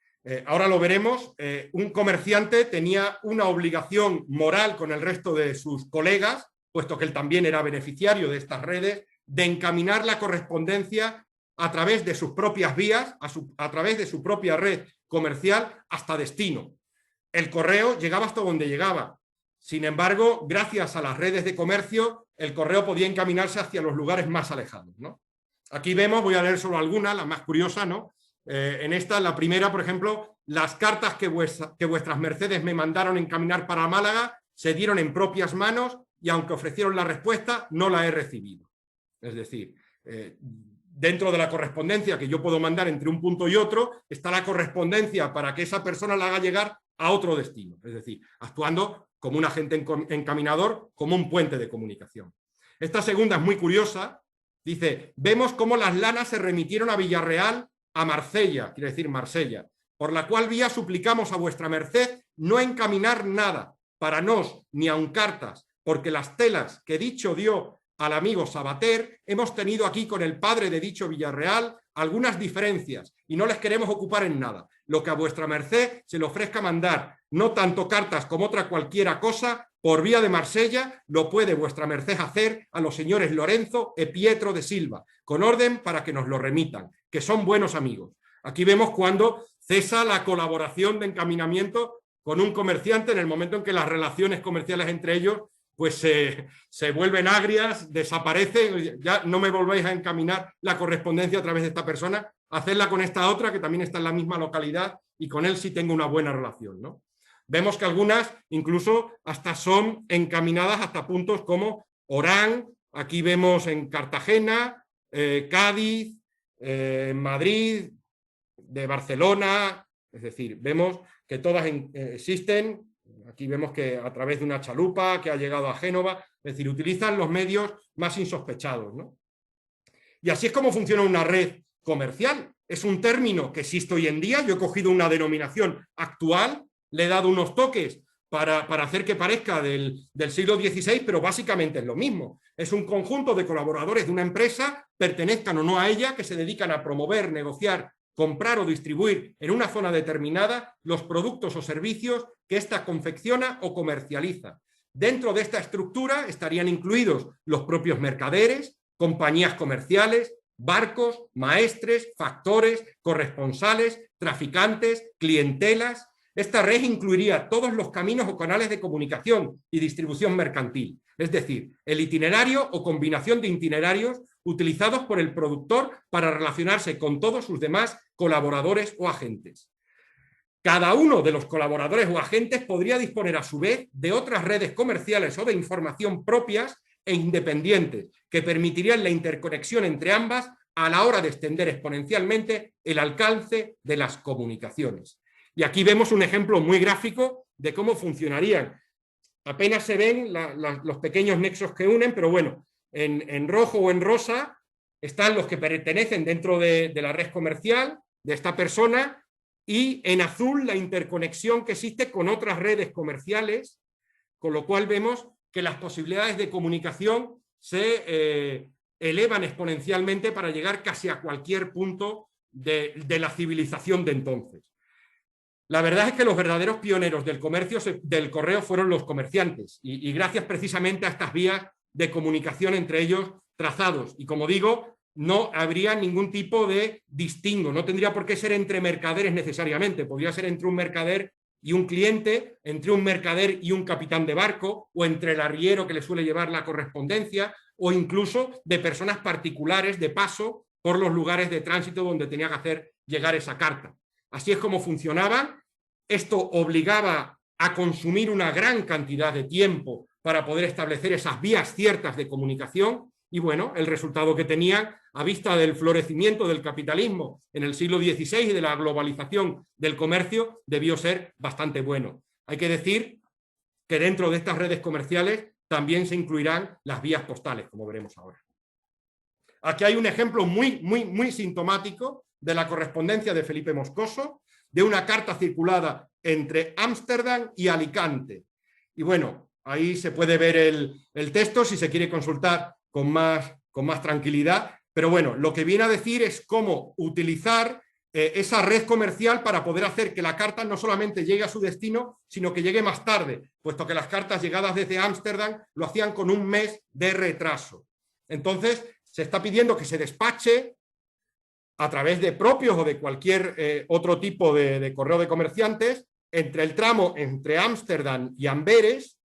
ahora lo veremos, un comerciante tenía una obligación moral con el resto de sus colegas, puesto que él también era beneficiario de estas redes de encaminar la correspondencia a través de sus propias vías, a través de su propia red comercial hasta destino. El correo llegaba hasta donde llegaba. Sin embargo, gracias a las redes de comercio, el correo podía encaminarse hacia los lugares más alejados, ¿no? Aquí vemos, voy a leer solo algunas, las más curiosas, ¿no? En esta, la primera, por ejemplo, las cartas que vuestras mercedes me mandaron encaminar para Málaga se dieron en propias manos y aunque ofrecieron la respuesta, no la he recibido. Es decir, dentro de la correspondencia que yo puedo mandar entre un punto y otro, está la correspondencia para que esa persona la haga llegar a otro destino. Es decir, actuando como un agente encaminador, como un puente de comunicación. Esta segunda es muy curiosa. Dice, vemos cómo las lanas se remitieron a Villarreal, a Marsella, quiere decir Marsella, por la cual vía suplicamos a vuestra merced no encaminar nada para nos ni aun cartas, porque las telas que dicho dio al amigo Sabater, hemos tenido aquí con el padre de dicho Villarreal algunas diferencias y no les queremos ocupar en nada. Lo que a vuestra merced se le ofrezca mandar, no tanto cartas como otra cualquiera cosa, por vía de Marsella, lo puede vuestra merced hacer a los señores Lorenzo e Pietro de Silva, con orden para que nos lo remitan, que son buenos amigos. Aquí vemos cuando cesa la colaboración de encaminamiento con un comerciante en el momento en que las relaciones comerciales entre ellos pues se vuelven agrias, desaparecen, ya no me volvéis a encaminar la correspondencia a través de esta persona, hacerla con esta otra que también está en la misma localidad y con él sí tengo una buena relación, ¿no? Vemos que algunas incluso hasta son encaminadas hasta puntos como Orán, aquí vemos en Cartagena, Cádiz, Madrid, de Barcelona, es decir, vemos que todas existen. Aquí vemos que a través de una chalupa que ha llegado a Génova, es decir, utilizan los medios más insospechados, ¿no? Y así es como funciona una red comercial. Es un término que existe hoy en día. Yo he cogido una denominación actual, le he dado unos toques para hacer que parezca del siglo XVI, pero básicamente es lo mismo. Es un conjunto de colaboradores de una empresa, pertenezcan o no a ella, que se dedican a promover, negociar, comprar o distribuir en una zona determinada los productos o servicios que ésta confecciona o comercializa. Dentro de esta estructura estarían incluidos los propios mercaderes, compañías comerciales, barcos, maestres, factores, corresponsales, traficantes, clientelas. Esta red incluiría todos los caminos o canales de comunicación y distribución mercantil, es decir, el itinerario o combinación de itinerarios utilizados por el productor para relacionarse con todos sus demás colaboradores o agentes. Cada uno de los colaboradores o agentes podría disponer a su vez de otras redes comerciales o de información propias e independientes que permitirían la interconexión entre ambas a la hora de extender exponencialmente el alcance de las comunicaciones. Y aquí vemos un ejemplo muy gráfico de cómo funcionarían. Apenas se ven los pequeños nexos que unen, pero bueno, en rojo o en rosa están los que pertenecen dentro de la red comercial de esta persona y en azul la interconexión que existe con otras redes comerciales, con lo cual vemos que las posibilidades de comunicación se elevan exponencialmente para llegar casi a cualquier punto de la civilización de entonces. La verdad es que los verdaderos pioneros del comercio, del correo, fueron los comerciantes y gracias precisamente a estas vías de comunicación entre ellos trazados. Y como digo, no habría ningún tipo de distingo, no tendría por qué ser entre mercaderes necesariamente, podría ser entre un mercader y un cliente, entre un mercader y un capitán de barco, o entre el arriero que le suele llevar la correspondencia, o incluso de personas particulares de paso por los lugares de tránsito donde tenía que hacer llegar esa carta. Así es como funcionaba. Esto obligaba a consumir una gran cantidad de tiempo para poder establecer esas vías ciertas de comunicación y bueno, el resultado que tenían a vista del florecimiento del capitalismo en el siglo XVI y de la globalización del comercio debió ser bastante bueno. Hay que decir que dentro de estas redes comerciales también se incluirán las vías postales, como veremos ahora. Aquí hay un ejemplo muy sintomático de la correspondencia de Felipe Moscoso, de una carta circulada entre Ámsterdam y Alicante. Y bueno, ahí se puede ver el texto si se quiere consultar con más tranquilidad, pero bueno, lo que viene a decir es cómo utilizar esa red comercial para poder hacer que la carta no solamente llegue a su destino, sino que llegue más tarde, puesto que las cartas llegadas desde Ámsterdam lo hacían con un mes de retraso. Entonces, se está pidiendo que se despache a través de propios o de cualquier otro tipo de correo de comerciantes, entre el tramo entre Ámsterdam y Amberes.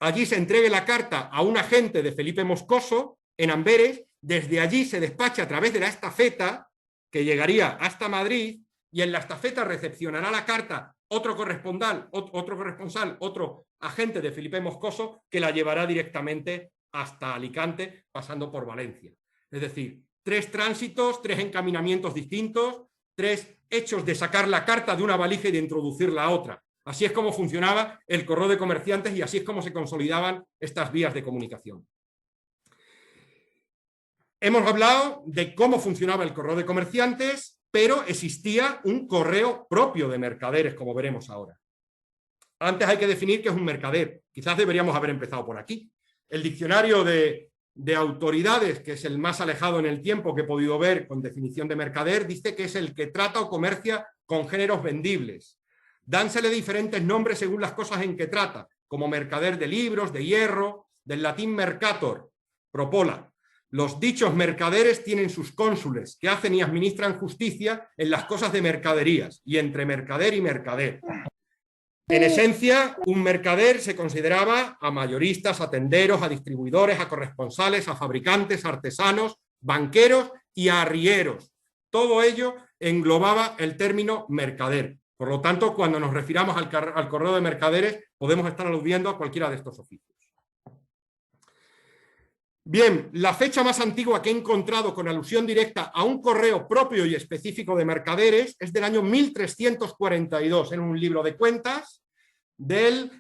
Allí se entregue la carta a un agente de Felipe Moscoso en Amberes, desde allí se despacha a través de la estafeta que llegaría hasta Madrid, y en la estafeta recepcionará la carta otro corresponsal, otro agente de Felipe Moscoso, que la llevará directamente hasta Alicante, pasando por Valencia. Es decir, 3 tránsitos, 3 encaminamientos distintos, 3 hechos de sacar la carta de una valija y de introducirla a otra. Así es como funcionaba el correo de comerciantes y así es como se consolidaban estas vías de comunicación. Hemos hablado de cómo funcionaba el correo de comerciantes, pero existía un correo propio de mercaderes, como veremos ahora. Antes hay que definir qué es un mercader. Quizás deberíamos haber empezado por aquí. El diccionario de autoridades, que es el más alejado en el tiempo que he podido ver con definición de mercader, dice que es el que trata o comercia con géneros vendibles. Dánsele diferentes nombres según las cosas en que trata, como mercader de libros, de hierro, del latín mercator, propola. Los dichos mercaderes tienen sus cónsules, que hacen y administran justicia en las cosas de mercaderías, y entre mercader y mercader. En esencia, un mercader se consideraba a mayoristas, a tenderos, a distribuidores, a corresponsales, a fabricantes, a artesanos, banqueros y a arrieros. Todo ello englobaba el término mercader. Por lo tanto, cuando nos refiramos al correo de mercaderes, podemos estar aludiendo a cualquiera de estos oficios. Bien, la fecha más antigua que he encontrado con alusión directa a un correo propio y específico de mercaderes es del año 1342, en un libro de cuentas del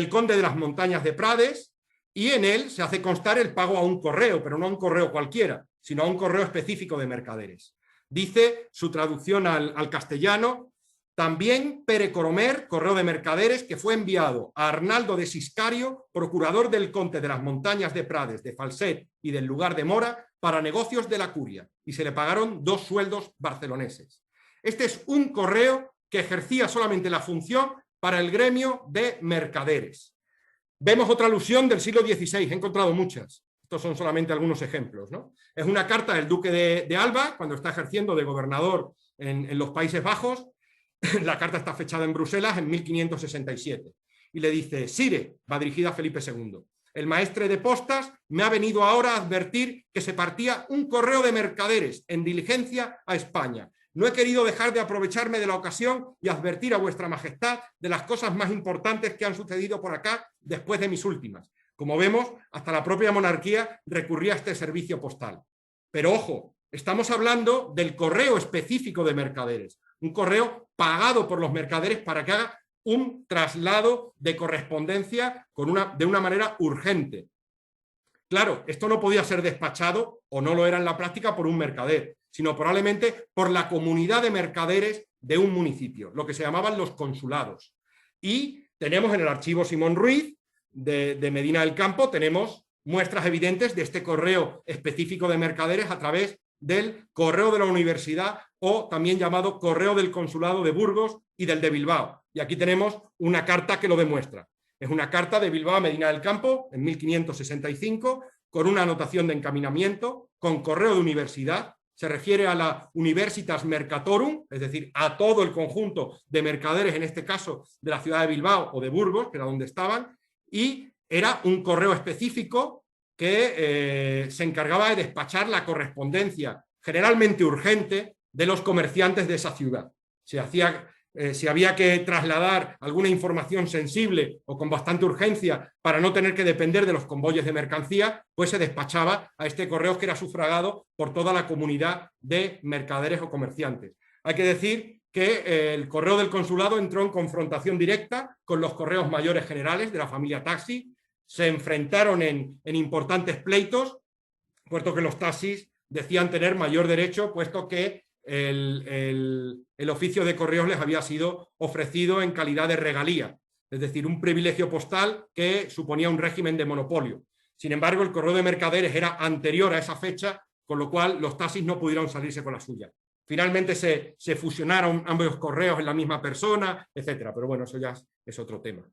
conde de las Montañas de Prades, y en él se hace constar el pago a un correo, pero no a un correo cualquiera, sino a un correo específico de mercaderes. Dice su traducción al castellano: también perecoromer, correo de mercaderes, que fue enviado a Arnaldo de Siscario, procurador del conde de las Montañas de Prades, de Falset y del lugar de Mora, para negocios de la curia, y se le pagaron 2 sueldos barceloneses. Este es un correo que ejercía solamente la función para el gremio de mercaderes. Vemos otra alusión del siglo XVI, he encontrado muchas. Estos son solamente algunos ejemplos, ¿no? Es una carta del duque de Alba, cuando está ejerciendo de gobernador en los Países Bajos. La carta está fechada en Bruselas en 1567 y le dice: Sire, va dirigida a Felipe II, el maestre de postas me ha venido ahora a advertir que se partía un correo de mercaderes en diligencia a España. No he querido dejar de aprovecharme de la ocasión y advertir a vuestra majestad de las cosas más importantes que han sucedido por acá después de mis últimas. Como vemos, hasta la propia monarquía recurría a este servicio postal. Pero ojo, estamos hablando del correo específico de mercaderes, un correo pagado por los mercaderes para que haga un traslado de correspondencia de una manera urgente. Claro, esto no podía ser despachado, o no lo era en la práctica, por un mercader, sino probablemente por la comunidad de mercaderes de un municipio, lo que se llamaban los consulados. Y tenemos en el archivo Simón Ruiz de Medina del Campo, tenemos muestras evidentes de este correo específico de mercaderes a través del correo de la universidad, o también llamado correo del consulado de Burgos y del de Bilbao. Y aquí tenemos una carta que lo demuestra. Es una carta de Bilbao a Medina del Campo en 1565, con una anotación de encaminamiento, con correo de universidad. Se refiere a la Universitas Mercatorum, es decir, a todo el conjunto de mercaderes, en este caso de la ciudad de Bilbao o de Burgos, que era donde estaban, y era un correo específico que se encargaba de despachar la correspondencia generalmente urgente de los comerciantes de esa ciudad. Si había que trasladar alguna información sensible o con bastante urgencia para no tener que depender de los convoyes de mercancía, pues se despachaba a este correo, que era sufragado por toda la comunidad de mercaderes o comerciantes. Hay que decir que el correo del consulado entró en confrontación directa con los correos mayores generales de la familia Taxi. Se enfrentaron en importantes pleitos, puesto que los taxis decían tener mayor derecho, puesto que el oficio de correos les había sido ofrecido en calidad de regalía, es decir, un privilegio postal que suponía un régimen de monopolio. Sin embargo, el correo de mercaderes era anterior a esa fecha, con lo cual los taxis no pudieron salirse con la suya. Finalmente se fusionaron ambos correos en la misma persona, etcétera. Pero bueno, eso ya es otro tema.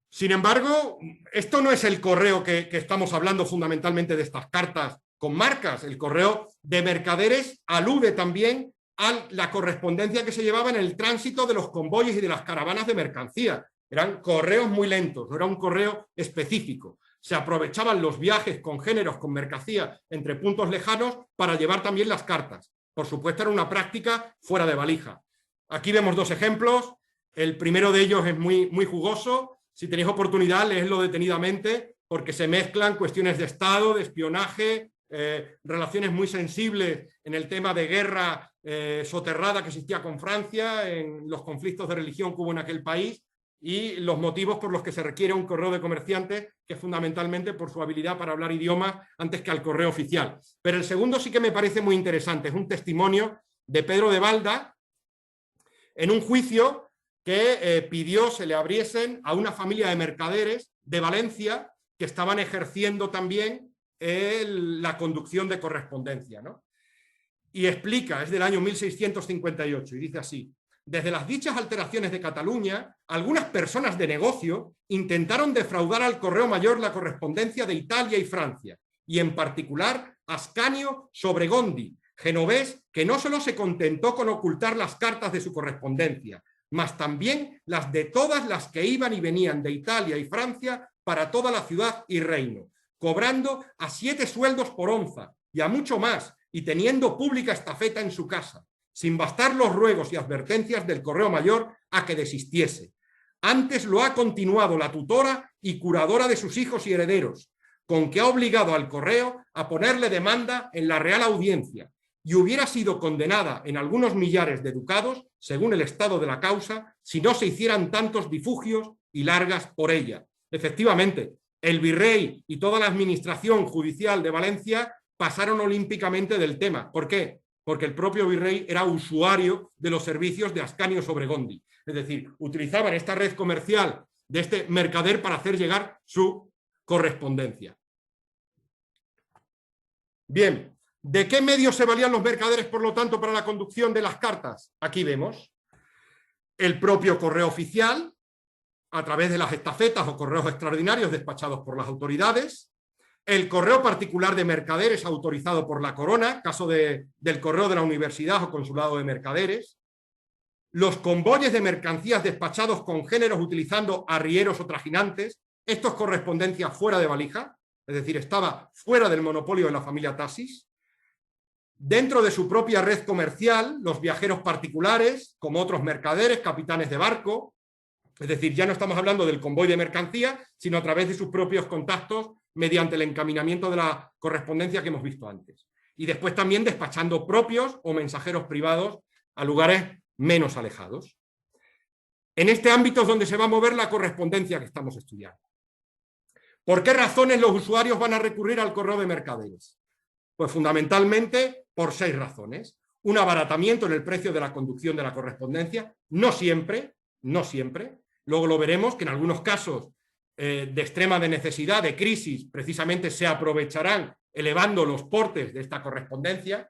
Sin embargo, esto no es el correo que estamos hablando fundamentalmente de estas cartas con marcas. El correo de mercaderes alude también a la correspondencia que se llevaba en el tránsito de los convoyes y de las caravanas de mercancía. Eran correos muy lentos, no era un correo específico. Se aprovechaban los viajes con géneros, con mercancía entre puntos lejanos para llevar también las cartas. Por supuesto, era una práctica fuera de valija. Aquí vemos dos ejemplos. El primero de ellos es muy jugoso. Si tenéis oportunidad, leedlo detenidamente, porque se mezclan cuestiones de Estado, de espionaje, relaciones muy sensibles en el tema de guerra soterrada que existía con Francia, en los conflictos de religión que hubo en aquel país, y los motivos por los que se requiere un correo de comerciante, que es fundamentalmente por su habilidad para hablar idiomas antes que al correo oficial. Pero el segundo sí que me parece muy interesante. Es un testimonio de Pedro de Balda en un juicio que pidió se le abriesen a una familia de mercaderes de Valencia que estaban ejerciendo también la conducción de correspondencia, ¿no? Y explica, es del año 1658, y dice así: desde las dichas alteraciones de Cataluña, algunas personas de negocio intentaron defraudar al Correo Mayor la correspondencia de Italia y Francia, y en particular Ascanio Sobregondi, genovés, que no solo se contentó con ocultar las cartas de su correspondencia, mas también las de todas las que iban y venían de Italia y Francia para toda la ciudad y reino, cobrando a 7 sueldos por onza y a mucho más, y teniendo pública estafeta en su casa, sin bastar los ruegos y advertencias del Correo Mayor a que desistiese. Antes lo ha continuado la tutora y curadora de sus hijos y herederos, con que ha obligado al Correo a ponerle demanda en la Real Audiencia, y hubiera sido condenada en algunos millares de ducados, según el estado de la causa, si no se hicieran tantos difugios y largas por ella. Efectivamente, el virrey y toda la administración judicial de Valencia pasaron olímpicamente del tema. ¿Por qué? Porque el propio virrey era usuario de los servicios de Ascanio Sobregondi. Es decir, utilizaban esta red comercial de este mercader para hacer llegar su correspondencia. Bien, ¿de qué medios se valían los mercaderes, por lo tanto, para la conducción de las cartas? Aquí vemos el propio correo oficial, a través de las estafetas o correos extraordinarios despachados por las autoridades, el correo particular de mercaderes autorizado por la corona, caso del correo de la universidad o consulado de mercaderes, los convoyes de mercancías despachados con géneros utilizando arrieros o trajinantes. Esto es correspondencia fuera de valija, es decir, estaba fuera del monopolio de la familia Tassis. Dentro de su propia red comercial, los viajeros particulares, como otros mercaderes, capitanes de barco, es decir, ya no estamos hablando del convoy de mercancía, sino a través de sus propios contactos mediante el encaminamiento de la correspondencia que hemos visto antes. Y después también despachando propios o mensajeros privados a lugares menos alejados. En este ámbito es donde se va a mover la correspondencia que estamos estudiando. ¿Por qué razones los usuarios van a recurrir al correo de mercaderes? Pues fundamentalmente por 6 razones. Un abaratamiento en el precio de la conducción de la correspondencia, no siempre. Luego lo veremos que en algunos casos de extrema necesidad, de crisis, precisamente se aprovecharán elevando los portes de esta correspondencia.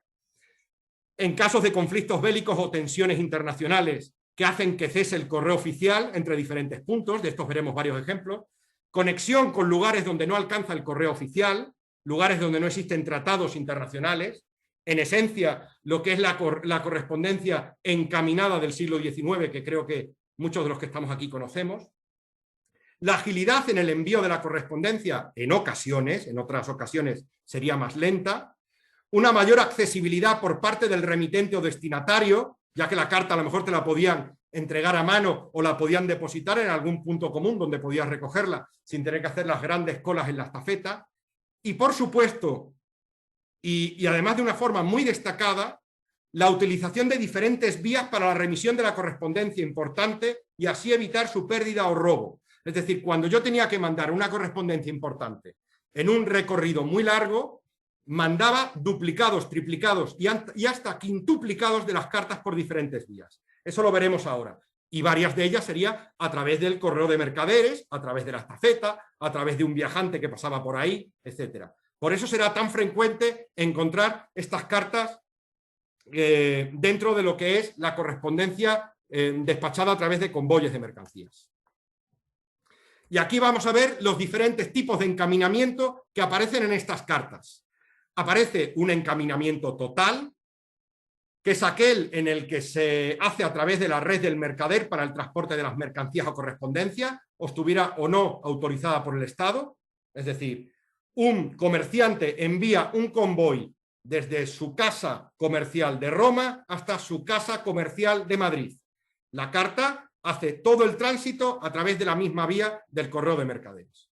En casos de conflictos bélicos o tensiones internacionales que hacen que cese el correo oficial entre diferentes puntos, de estos veremos varios ejemplos. Conexión con lugares donde no alcanza el correo oficial, lugares donde no existen tratados internacionales. En esencia, lo que es la correspondencia encaminada del siglo XIX, que creo que muchos de los que estamos aquí conocemos. La agilidad en el envío de la correspondencia en ocasiones, en otras ocasiones sería más lenta. Una mayor accesibilidad por parte del remitente o destinatario, ya que la carta a lo mejor te la podían entregar a mano o la podían depositar en algún punto común donde podías recogerla sin tener que hacer las grandes colas en la estafeta. Y por supuesto, y además de una forma muy destacada, la utilización de diferentes vías para la remisión de la correspondencia importante y así evitar su pérdida o robo. Es decir, cuando yo tenía que mandar una correspondencia importante en un recorrido muy largo, mandaba duplicados, triplicados y hasta quintuplicados de las cartas por diferentes vías. Eso lo veremos ahora. Y varias de ellas sería a través del correo de mercaderes, a través de la estafeta, a través de un viajante que pasaba por ahí, etc. Por eso será tan frecuente encontrar estas cartas dentro de lo que es la correspondencia despachada a través de convoyes de mercancías. Y aquí vamos a ver los diferentes tipos de encaminamiento que aparecen en estas cartas. Aparece un encaminamiento total, que es aquel en el que se hace a través de la red del mercader para el transporte de las mercancías o correspondencia, o estuviera o no autorizada por el Estado. Es decir, un comerciante envía un convoy desde su casa comercial de Roma hasta su casa comercial de Madrid. La carta hace todo el tránsito a través de la misma vía del correo de mercaderes.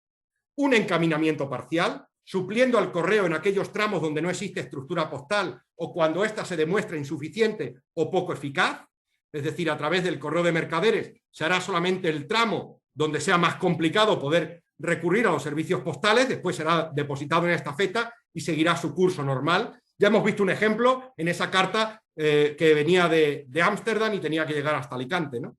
Un encaminamiento parcial, supliendo al correo en aquellos tramos donde no existe estructura postal o cuando ésta se demuestra insuficiente o poco eficaz, es decir, a través del correo de mercaderes se hará solamente el tramo donde sea más complicado poder recurrir a los servicios postales, después será depositado en estafeta y seguirá su curso normal. Ya hemos visto un ejemplo en esa carta que venía de Ámsterdam y tenía que llegar hasta Alicante, ¿no?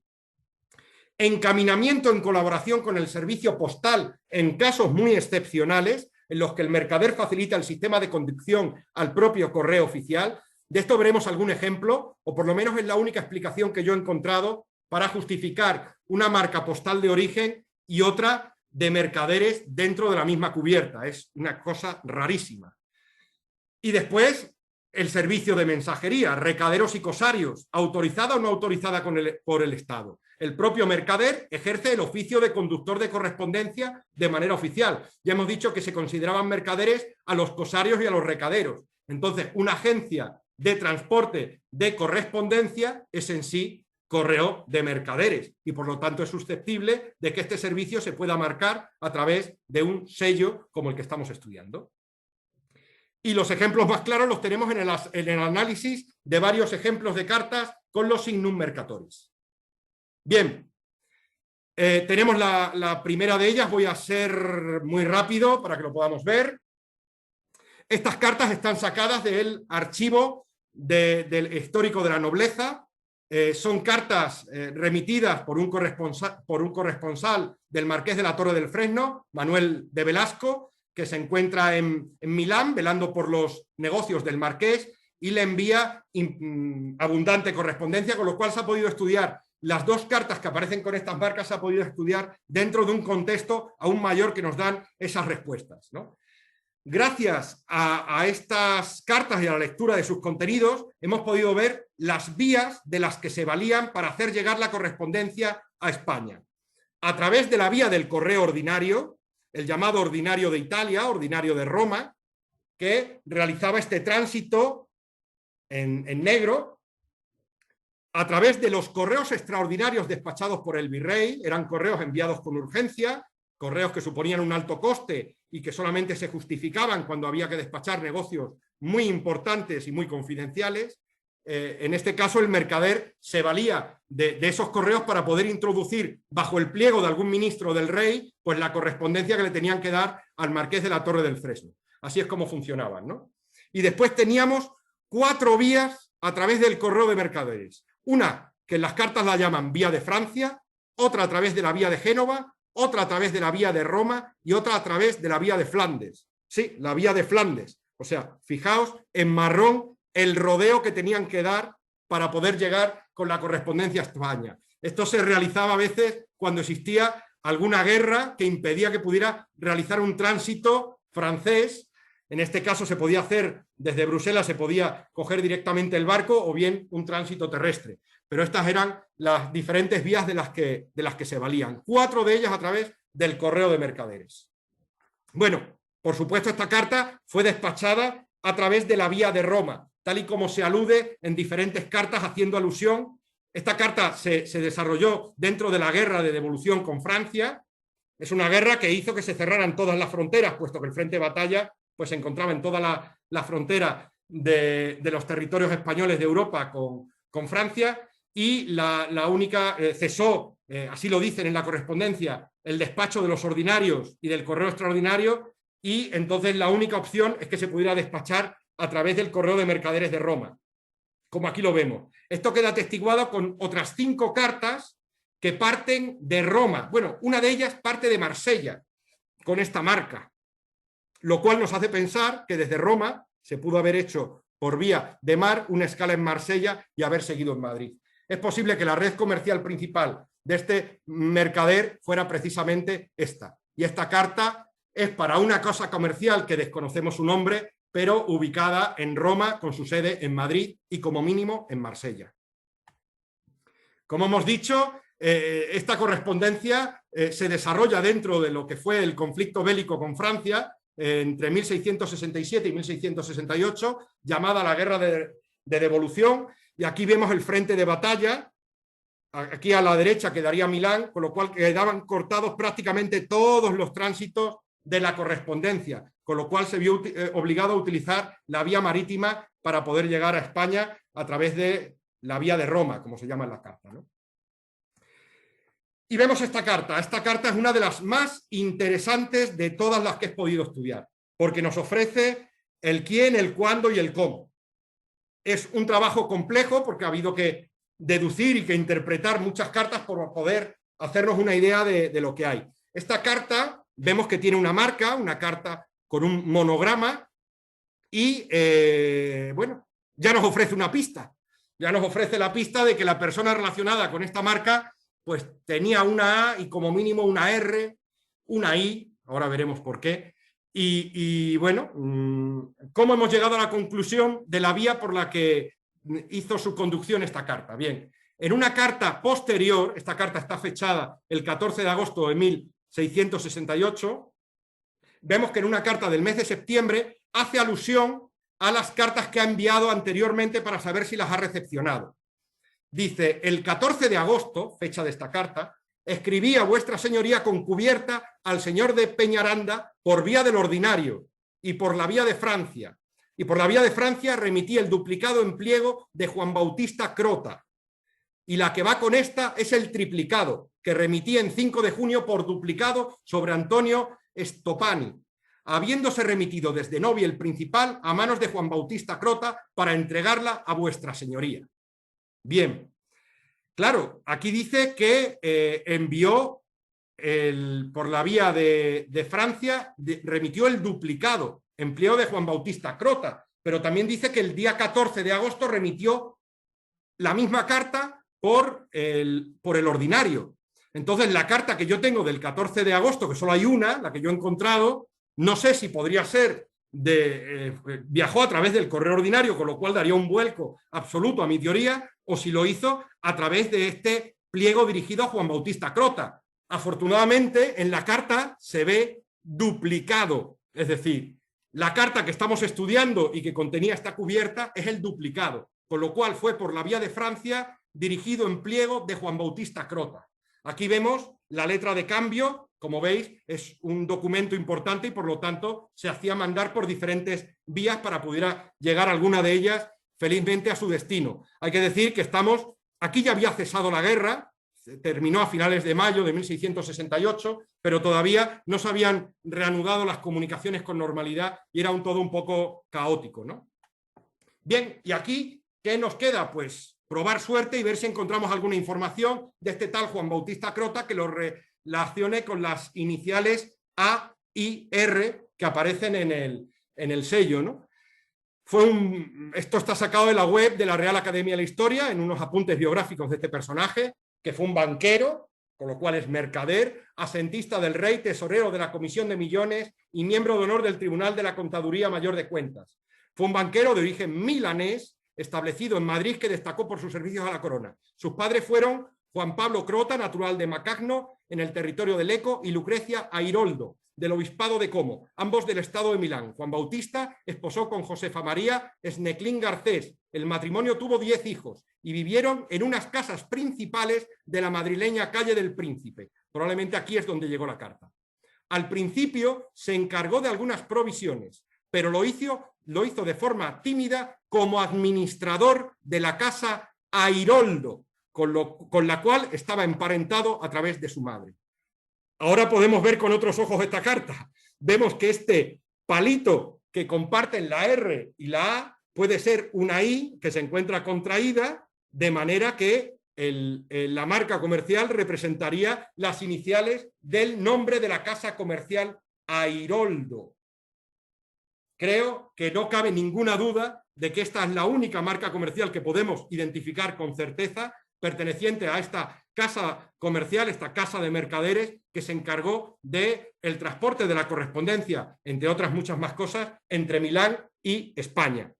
Encaminamiento en colaboración con el servicio postal en casos muy excepcionales, en los que el mercader facilita el sistema de conducción al propio correo oficial. De esto veremos algún ejemplo, o por lo menos es la única explicación que yo he encontrado para justificar una marca postal de origen y otra de mercaderes dentro de la misma cubierta. Es una cosa rarísima. Y después, el servicio de mensajería, recaderos y cosarios, autorizada o no autorizada por el Estado. El propio mercader ejerce el oficio de conductor de correspondencia de manera oficial. Ya hemos dicho que se consideraban mercaderes a los cosarios y a los recaderos. Entonces, una agencia de transporte de correspondencia es en sí correo de mercaderes y por lo tanto es susceptible de que este servicio se pueda marcar a través de un sello como el que estamos estudiando. Y los ejemplos más claros los tenemos en el análisis de varios ejemplos de cartas con los signum mercatoris. Bien, tenemos la primera de ellas, voy a ser muy rápido para que lo podamos ver. Estas cartas están sacadas del archivo del histórico de la nobleza. Son cartas remitidas por un corresponsal del Marqués de la Torre del Fresno, Manuel de Velasco, que se encuentra en Milán velando por los negocios del marqués y le envía abundante correspondencia, con lo cual se ha podido estudiar las dos cartas que aparecen con estas marcas, se ha podido estudiar dentro de un contexto aún mayor que nos dan esas respuestas, ¿no? Gracias a estas cartas y a la lectura de sus contenidos hemos podido ver las vías de las que se valían para hacer llegar la correspondencia a España. A través de la vía del correo ordinario, el llamado ordinario de Italia, ordinario de Roma, que realizaba este tránsito en negro, a través de los correos extraordinarios despachados por el virrey, eran correos enviados con urgencia, correos que suponían un alto coste y que solamente se justificaban cuando había que despachar negocios muy importantes y muy confidenciales. En este caso el mercader se valía de esos correos para poder introducir bajo el pliego de algún ministro del rey pues la correspondencia que le tenían que dar al Marqués de la Torre del Fresno. Así es como funcionaban, ¿no? Y después teníamos 4 vías a través del correo de mercaderes. Una que en las cartas la llaman vía de Francia, otra a través de la vía de Génova, otra a través de la vía de Roma y otra a través de la vía de Flandes. Sí, la vía de Flandes. O sea, fijaos en marrón el rodeo que tenían que dar para poder llegar con la correspondencia a España. Esto se realizaba a veces cuando existía alguna guerra que impedía que pudiera realizar un tránsito francés. En este caso se podía hacer desde Bruselas, se podía coger directamente el barco o bien un tránsito terrestre. Pero estas eran las diferentes vías de las que se valían. 4 de ellas a través del correo de mercaderes. Bueno, por supuesto esta carta fue despachada a través de la vía de Roma, tal y como se alude en diferentes cartas haciendo alusión. Esta carta se desarrolló dentro de la guerra de devolución con Francia. Es una guerra que hizo que se cerraran todas las fronteras, puesto que el frente de batalla pues, se encontraba en toda la frontera de los territorios españoles de Europa con Francia, y la única cesó, así lo dicen en la correspondencia, el despacho de los ordinarios y del correo extraordinario, y entonces la única opción es que se pudiera despachar a través del correo de mercaderes de Roma, como aquí lo vemos. Esto queda atestiguado con otras 5 cartas que parten de Roma. Bueno, una de ellas parte de Marsella, con esta marca, lo cual nos hace pensar que desde Roma se pudo haber hecho por vía de mar una escala en Marsella y haber seguido en Madrid. Es posible que la red comercial principal de este mercader fuera precisamente esta. Y esta carta es para una casa comercial que desconocemos su nombre, pero ubicada en Roma, con su sede en Madrid y como mínimo en Marsella. Como hemos dicho, esta correspondencia se desarrolla dentro de lo que fue el conflicto bélico con Francia entre 1667 y 1668, llamada la Guerra de Devolución, y aquí vemos el frente de batalla. Aquí a la derecha quedaría Milán, con lo cual quedaban cortados prácticamente todos los tránsitos de la correspondencia, con lo cual se vio obligado a utilizar la vía marítima para poder llegar a España a través de la vía de Roma, como se llama en la carta, ¿no? Y vemos esta carta. Esta carta es una de las más interesantes de todas las que he podido estudiar, porque nos ofrece el quién, el cuándo y el cómo. Es un trabajo complejo porque ha habido que deducir y que interpretar muchas cartas por poder hacernos una idea de lo que hay. Esta carta vemos que tiene una marca, una carta con un monograma y, bueno, ya nos ofrece una pista. Ya nos ofrece la pista de que la persona relacionada con esta marca pues tenía una A y como mínimo una R, una I, ahora veremos por qué. Y bueno, ¿cómo hemos llegado a la conclusión de la vía por la que hizo su conducción esta carta? Bien, en una carta posterior, esta carta está fechada el 14 de agosto de 1668, vemos que en una carta del mes de septiembre hace alusión a las cartas que ha enviado anteriormente para saber si las ha recepcionado. Dice, el 14 de agosto, fecha de esta carta, escribí a vuestra señoría con cubierta al señor de Peñaranda por vía del ordinario y por la vía de Francia. Y por la vía de Francia remití el duplicado en pliego de Juan Bautista Crota. Y la que va con esta es el triplicado, que remití en 5 de junio por duplicado sobre Antonio Stopani, habiéndose remitido desde Novi el principal a manos de Juan Bautista Crota para entregarla a vuestra señoría. Bien, claro, aquí dice que envió por la vía de Francia, remitió el duplicado, empleo de Juan Bautista Crota, pero también dice que el día 14 de agosto remitió la misma carta por el ordinario. Entonces, la carta que yo tengo del 14 de agosto, que solo hay una, la que yo he encontrado, no sé si podría ser viajó a través del correo ordinario, con lo cual daría un vuelco absoluto a mi teoría, o si lo hizo a través de este pliego dirigido a Juan Bautista Crota. Afortunadamente, en la carta se ve duplicado, es decir, la carta que estamos estudiando y que contenía esta cubierta es el duplicado, con lo cual fue por la vía de Francia dirigido en pliego de Juan Bautista Crota. Aquí vemos la letra de cambio, como veis, es un documento importante y por lo tanto se hacía mandar por diferentes vías para pudiera llegar alguna de ellas felizmente a su destino. Hay que decir que aquí ya había cesado la guerra, terminó a finales de mayo de 1668, pero todavía no se habían reanudado las comunicaciones con normalidad y era todo un poco caótico, ¿no? Bien, y aquí, ¿qué nos queda? Pues probar suerte y ver si encontramos alguna información de este tal Juan Bautista Crota que lo relacione con las iniciales A y R que aparecen en el sello, ¿no? Esto está sacado de la web de la Real Academia de la Historia, en unos apuntes biográficos de este personaje, que fue un banquero, con lo cual es mercader, asentista del rey, tesorero de la Comisión de Millones y miembro de honor del Tribunal de la Contaduría Mayor de Cuentas. Fue un banquero de origen milanés, establecido en Madrid, que destacó por sus servicios a la corona. Sus padres fueron Juan Pablo Crota, natural de Macagno, en el territorio de Leco, y Lucrecia Airoldo, del obispado de Como, ambos del estado de Milán. Juan Bautista esposó con Josefa María Sneclín Garcés. El matrimonio tuvo 10 hijos y vivieron en unas casas principales de la madrileña calle del Príncipe. Probablemente aquí es donde llegó la carta. Al principio se encargó de algunas provisiones, pero lo hizo de forma tímida como administrador de la casa Airoldo, con la cual estaba emparentado a través de su madre. Ahora podemos ver con otros ojos esta carta. Vemos que este palito que comparten la R y la A puede ser una I que se encuentra contraída, de manera que la marca comercial representaría las iniciales del nombre de la casa comercial Airoldo. Creo que no cabe ninguna duda de que esta es la única marca comercial que podemos identificar con certeza perteneciente a esta casa comercial, esta casa de mercaderes, que se encargó del transporte de la correspondencia, entre otras muchas más cosas, entre Milán y España.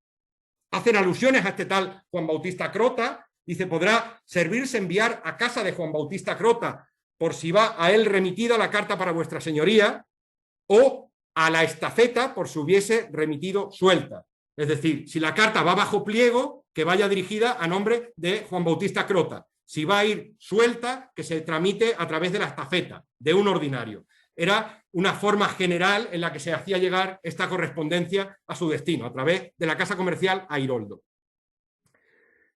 Hacen alusiones a este tal Juan Bautista Crota, dice, podrá servirse enviar a casa de Juan Bautista Crota, por si va a él remitida la carta para vuestra señoría, o a la estafeta por si hubiese remitido suelta. Es decir, si la carta va bajo pliego, que vaya dirigida a nombre de Juan Bautista Crota. Si va a ir suelta, que se tramite a través de la estafeta, de un ordinario. Era una forma general en la que se hacía llegar esta correspondencia a su destino, a través de la casa comercial Airoldo.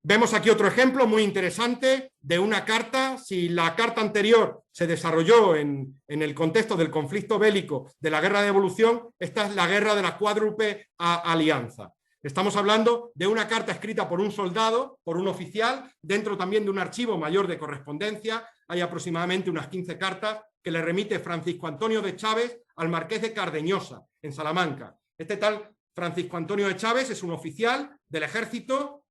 Vemos aquí otro ejemplo muy interesante de una carta. Si la carta anterior se desarrolló en el contexto del conflicto bélico de la Guerra de Devolución, esta es la Guerra de la Cuádruple Alianza. Estamos hablando de una carta escrita por un soldado, por un oficial, dentro también de un archivo mayor de correspondencia. Hay aproximadamente unas 15 cartas que le remite Francisco Antonio de Chávez al marqués de Cardeñosa, en Salamanca. Este tal Francisco Antonio de Chávez es un oficial del ejército.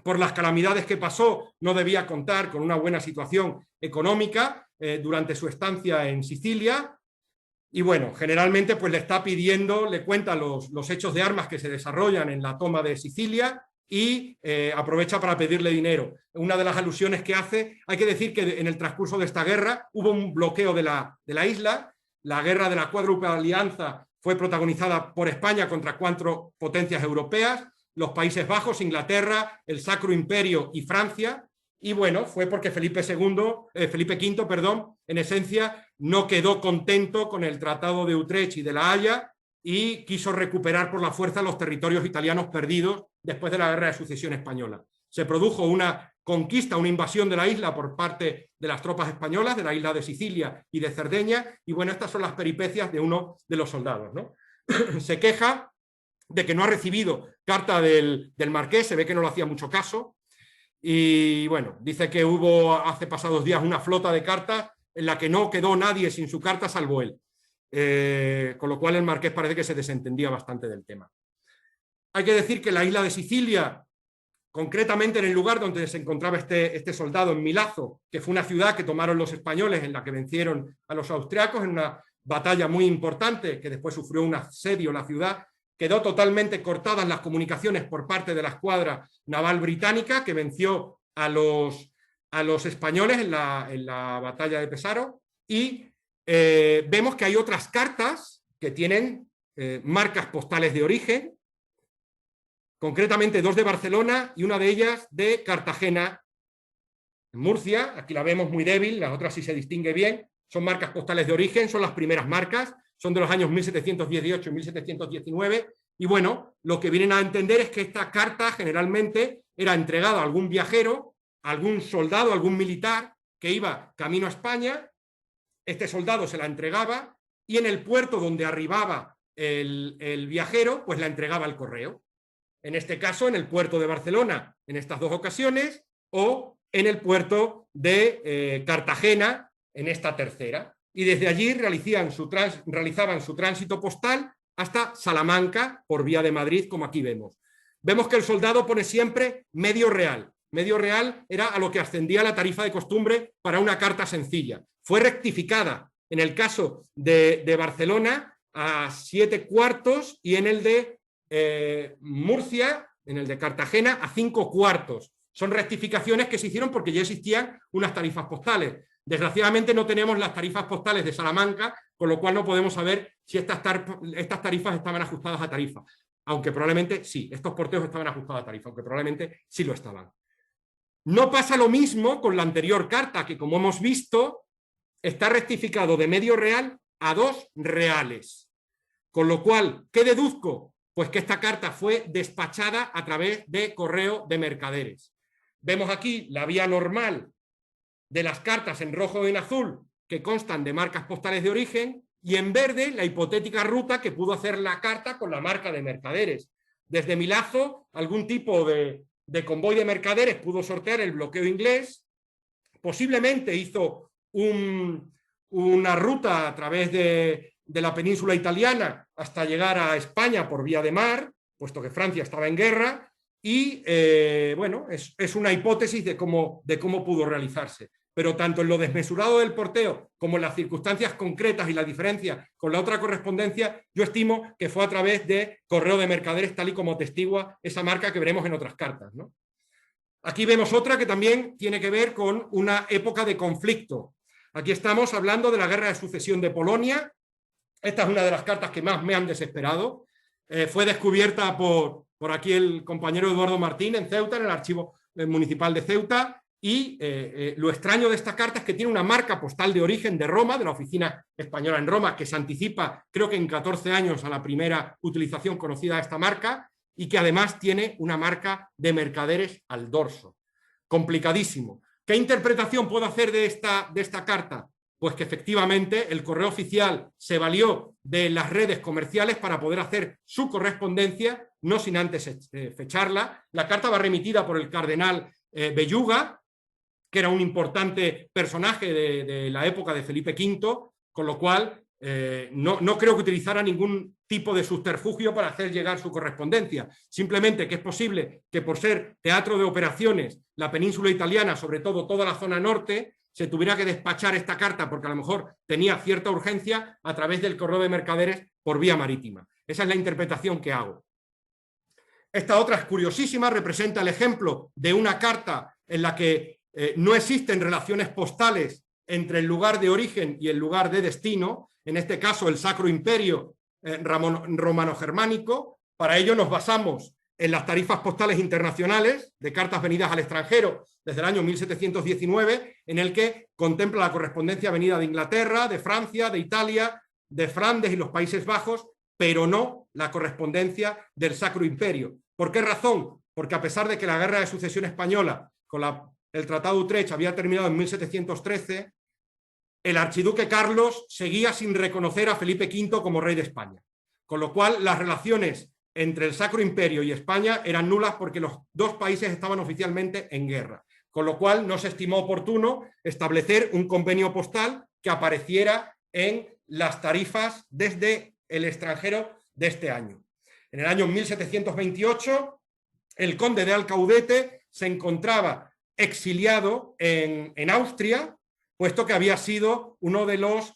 Por las calamidades que pasó, no debía contar con una buena situación económica durante su estancia en Sicilia. Y bueno, generalmente pues le está pidiendo, le cuenta los hechos de armas que se desarrollan en la toma de Sicilia y aprovecha para pedirle dinero. Una de las alusiones que hace, hay que decir que en el transcurso de esta guerra hubo un bloqueo de la isla. La Guerra de la Cuádruple Alianza fue protagonizada por España contra 4 potencias europeas, los Países Bajos, Inglaterra, el Sacro Imperio y Francia. Y bueno, fue porque Felipe V, perdón, en esencia no quedó contento con el Tratado de Utrecht y de La Haya y quiso recuperar por la fuerza los territorios italianos perdidos después de la Guerra de Sucesión Española. Se produjo una conquista, una invasión de la isla por parte de las tropas españolas, de la isla de Sicilia y de Cerdeña, y bueno, estas son las peripecias de uno de los soldados, ¿no? Se queja de que no ha recibido carta del marqués, se ve que no le hacía mucho caso, y bueno, dice que hubo hace pasados días una flota de cartas en la que no quedó nadie sin su carta salvo él, con lo cual el marqués parece que se desentendía bastante del tema. Hay que decir que la isla de Sicilia, concretamente en el lugar donde se encontraba este soldado, en Milazzo, que fue una ciudad que tomaron los españoles en la que vencieron a los austriacos en una batalla muy importante, que después sufrió un asedio la ciudad, quedó totalmente cortadas las comunicaciones por parte de la escuadra naval británica que venció a los españoles en la batalla de Pesaro, y vemos que hay otras cartas que tienen marcas postales de origen, concretamente 2 de Barcelona y una de ellas de Cartagena, en Murcia. Aquí la vemos muy débil, las otras sí se distingue bien, son marcas postales de origen, son las primeras marcas, son de los años 1718 y 1719, y bueno, lo que vienen a entender es que esta carta generalmente era entregada a algún viajero, a algún soldado, a algún militar que iba camino a España. Este soldado se la entregaba y en el puerto donde arribaba el viajero, pues la entregaba al correo. En este caso, en el puerto de Barcelona, en estas 2 ocasiones, o en el puerto de Cartagena, en esta tercera. Y desde allí realizaban su tránsito postal hasta Salamanca, por vía de Madrid, como aquí vemos. Vemos que el soldado pone siempre medio real. Medio real era a lo que ascendía la tarifa de costumbre para una carta sencilla. Fue rectificada en el caso de Barcelona a 7 cuartos y en el de Murcia, en el de Cartagena, a 5 cuartos. Son rectificaciones que se hicieron porque ya existían unas tarifas postales. Desgraciadamente no tenemos las tarifas postales de Salamanca, con lo cual no podemos saber si estas tarifas estaban ajustadas a tarifa. Aunque probablemente sí, estos porteos estaban ajustados a tarifa, aunque probablemente sí lo estaban. No pasa lo mismo con la anterior carta, que como hemos visto, está rectificado de medio real a 2 reales. Con lo cual, ¿qué deduzco? Pues que esta carta fue despachada a través de correo de mercaderes. Vemos aquí la vía normal de las cartas en rojo y en azul, que constan de marcas postales de origen, y en verde la hipotética ruta que pudo hacer la carta con la marca de mercaderes. Desde Milazzo, algún tipo de convoy de mercaderes pudo sortear el bloqueo inglés, posiblemente hizo una ruta a través de la península italiana hasta llegar a España por vía de mar, puesto que Francia estaba en guerra, y bueno, es una hipótesis de cómo pudo realizarse. Pero tanto en lo desmesurado del porteo como en las circunstancias concretas y la diferencia con la otra correspondencia, yo estimo que fue a través de correo de mercaderes, tal y como testigua esa marca que veremos en otras cartas, ¿no? Aquí vemos otra que también tiene que ver con una época de conflicto. Aquí estamos hablando de la guerra de sucesión de Polonia. Esta es una de las cartas que más me han desesperado. Fue descubierta por aquí el compañero Eduardo Martín en Ceuta, en el archivo municipal de Ceuta, y lo extraño de esta carta es que tiene una marca postal de origen de Roma, de la oficina española en Roma, que se anticipa, creo que en 14 años, a la primera utilización conocida de esta marca, y que además tiene una marca de mercaderes al dorso. Complicadísimo. ¿Qué interpretación puedo hacer de esta carta? Pues que efectivamente el correo oficial se valió de las redes comerciales para poder hacer su correspondencia, no sin antes fecharla. La carta va remitida por el cardenal Belluga, que era un importante personaje de la época de Felipe V, con lo cual no creo que utilizara ningún tipo de subterfugio para hacer llegar su correspondencia. Simplemente que es posible que por ser teatro de operaciones, la península italiana, sobre todo toda la zona norte, se tuviera que despachar esta carta porque a lo mejor tenía cierta urgencia a través del correo de mercaderes por vía marítima. Esa es la interpretación que hago. Esta otra es curiosísima, representa el ejemplo de una carta en la que no existen relaciones postales entre el lugar de origen y el lugar de destino, en este caso el Sacro Imperio romano-germánico. Para ello nos basamos en las tarifas postales internacionales de cartas venidas al extranjero desde el año 1719, en el que contempla la correspondencia venida de Inglaterra, de Francia, de Italia, de Flandes y los Países Bajos, pero no la correspondencia del Sacro Imperio. ¿Por qué razón? Porque a pesar de que la Guerra de Sucesión Española con el Tratado de Utrecht había terminado en 1713, el archiduque Carlos seguía sin reconocer a Felipe V como rey de España, con lo cual las relaciones entre el Sacro Imperio y España eran nulas porque los dos países estaban oficialmente en guerra, con lo cual no se estimó oportuno establecer un convenio postal que apareciera en las tarifas desde el extranjero de este año. En el año 1728, el conde de Alcaudete se encontraba exiliado en Austria, puesto que había sido uno de los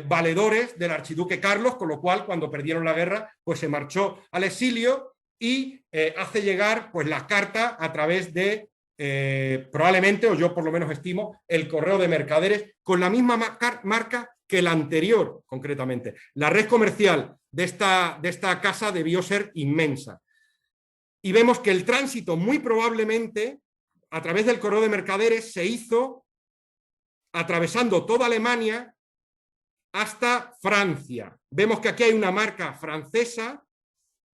valedores del archiduque Carlos, con lo cual cuando perdieron la guerra pues se marchó al exilio y hace llegar pues la carta a través de probablemente, o yo por lo menos estimo, el correo de mercaderes con la misma marca que la anterior, concretamente. La red comercial de esta casa debió ser inmensa. Y vemos que el tránsito muy probablemente a través del correo de mercaderes se hizo atravesando toda Alemania hasta Francia. Vemos que aquí hay una marca francesa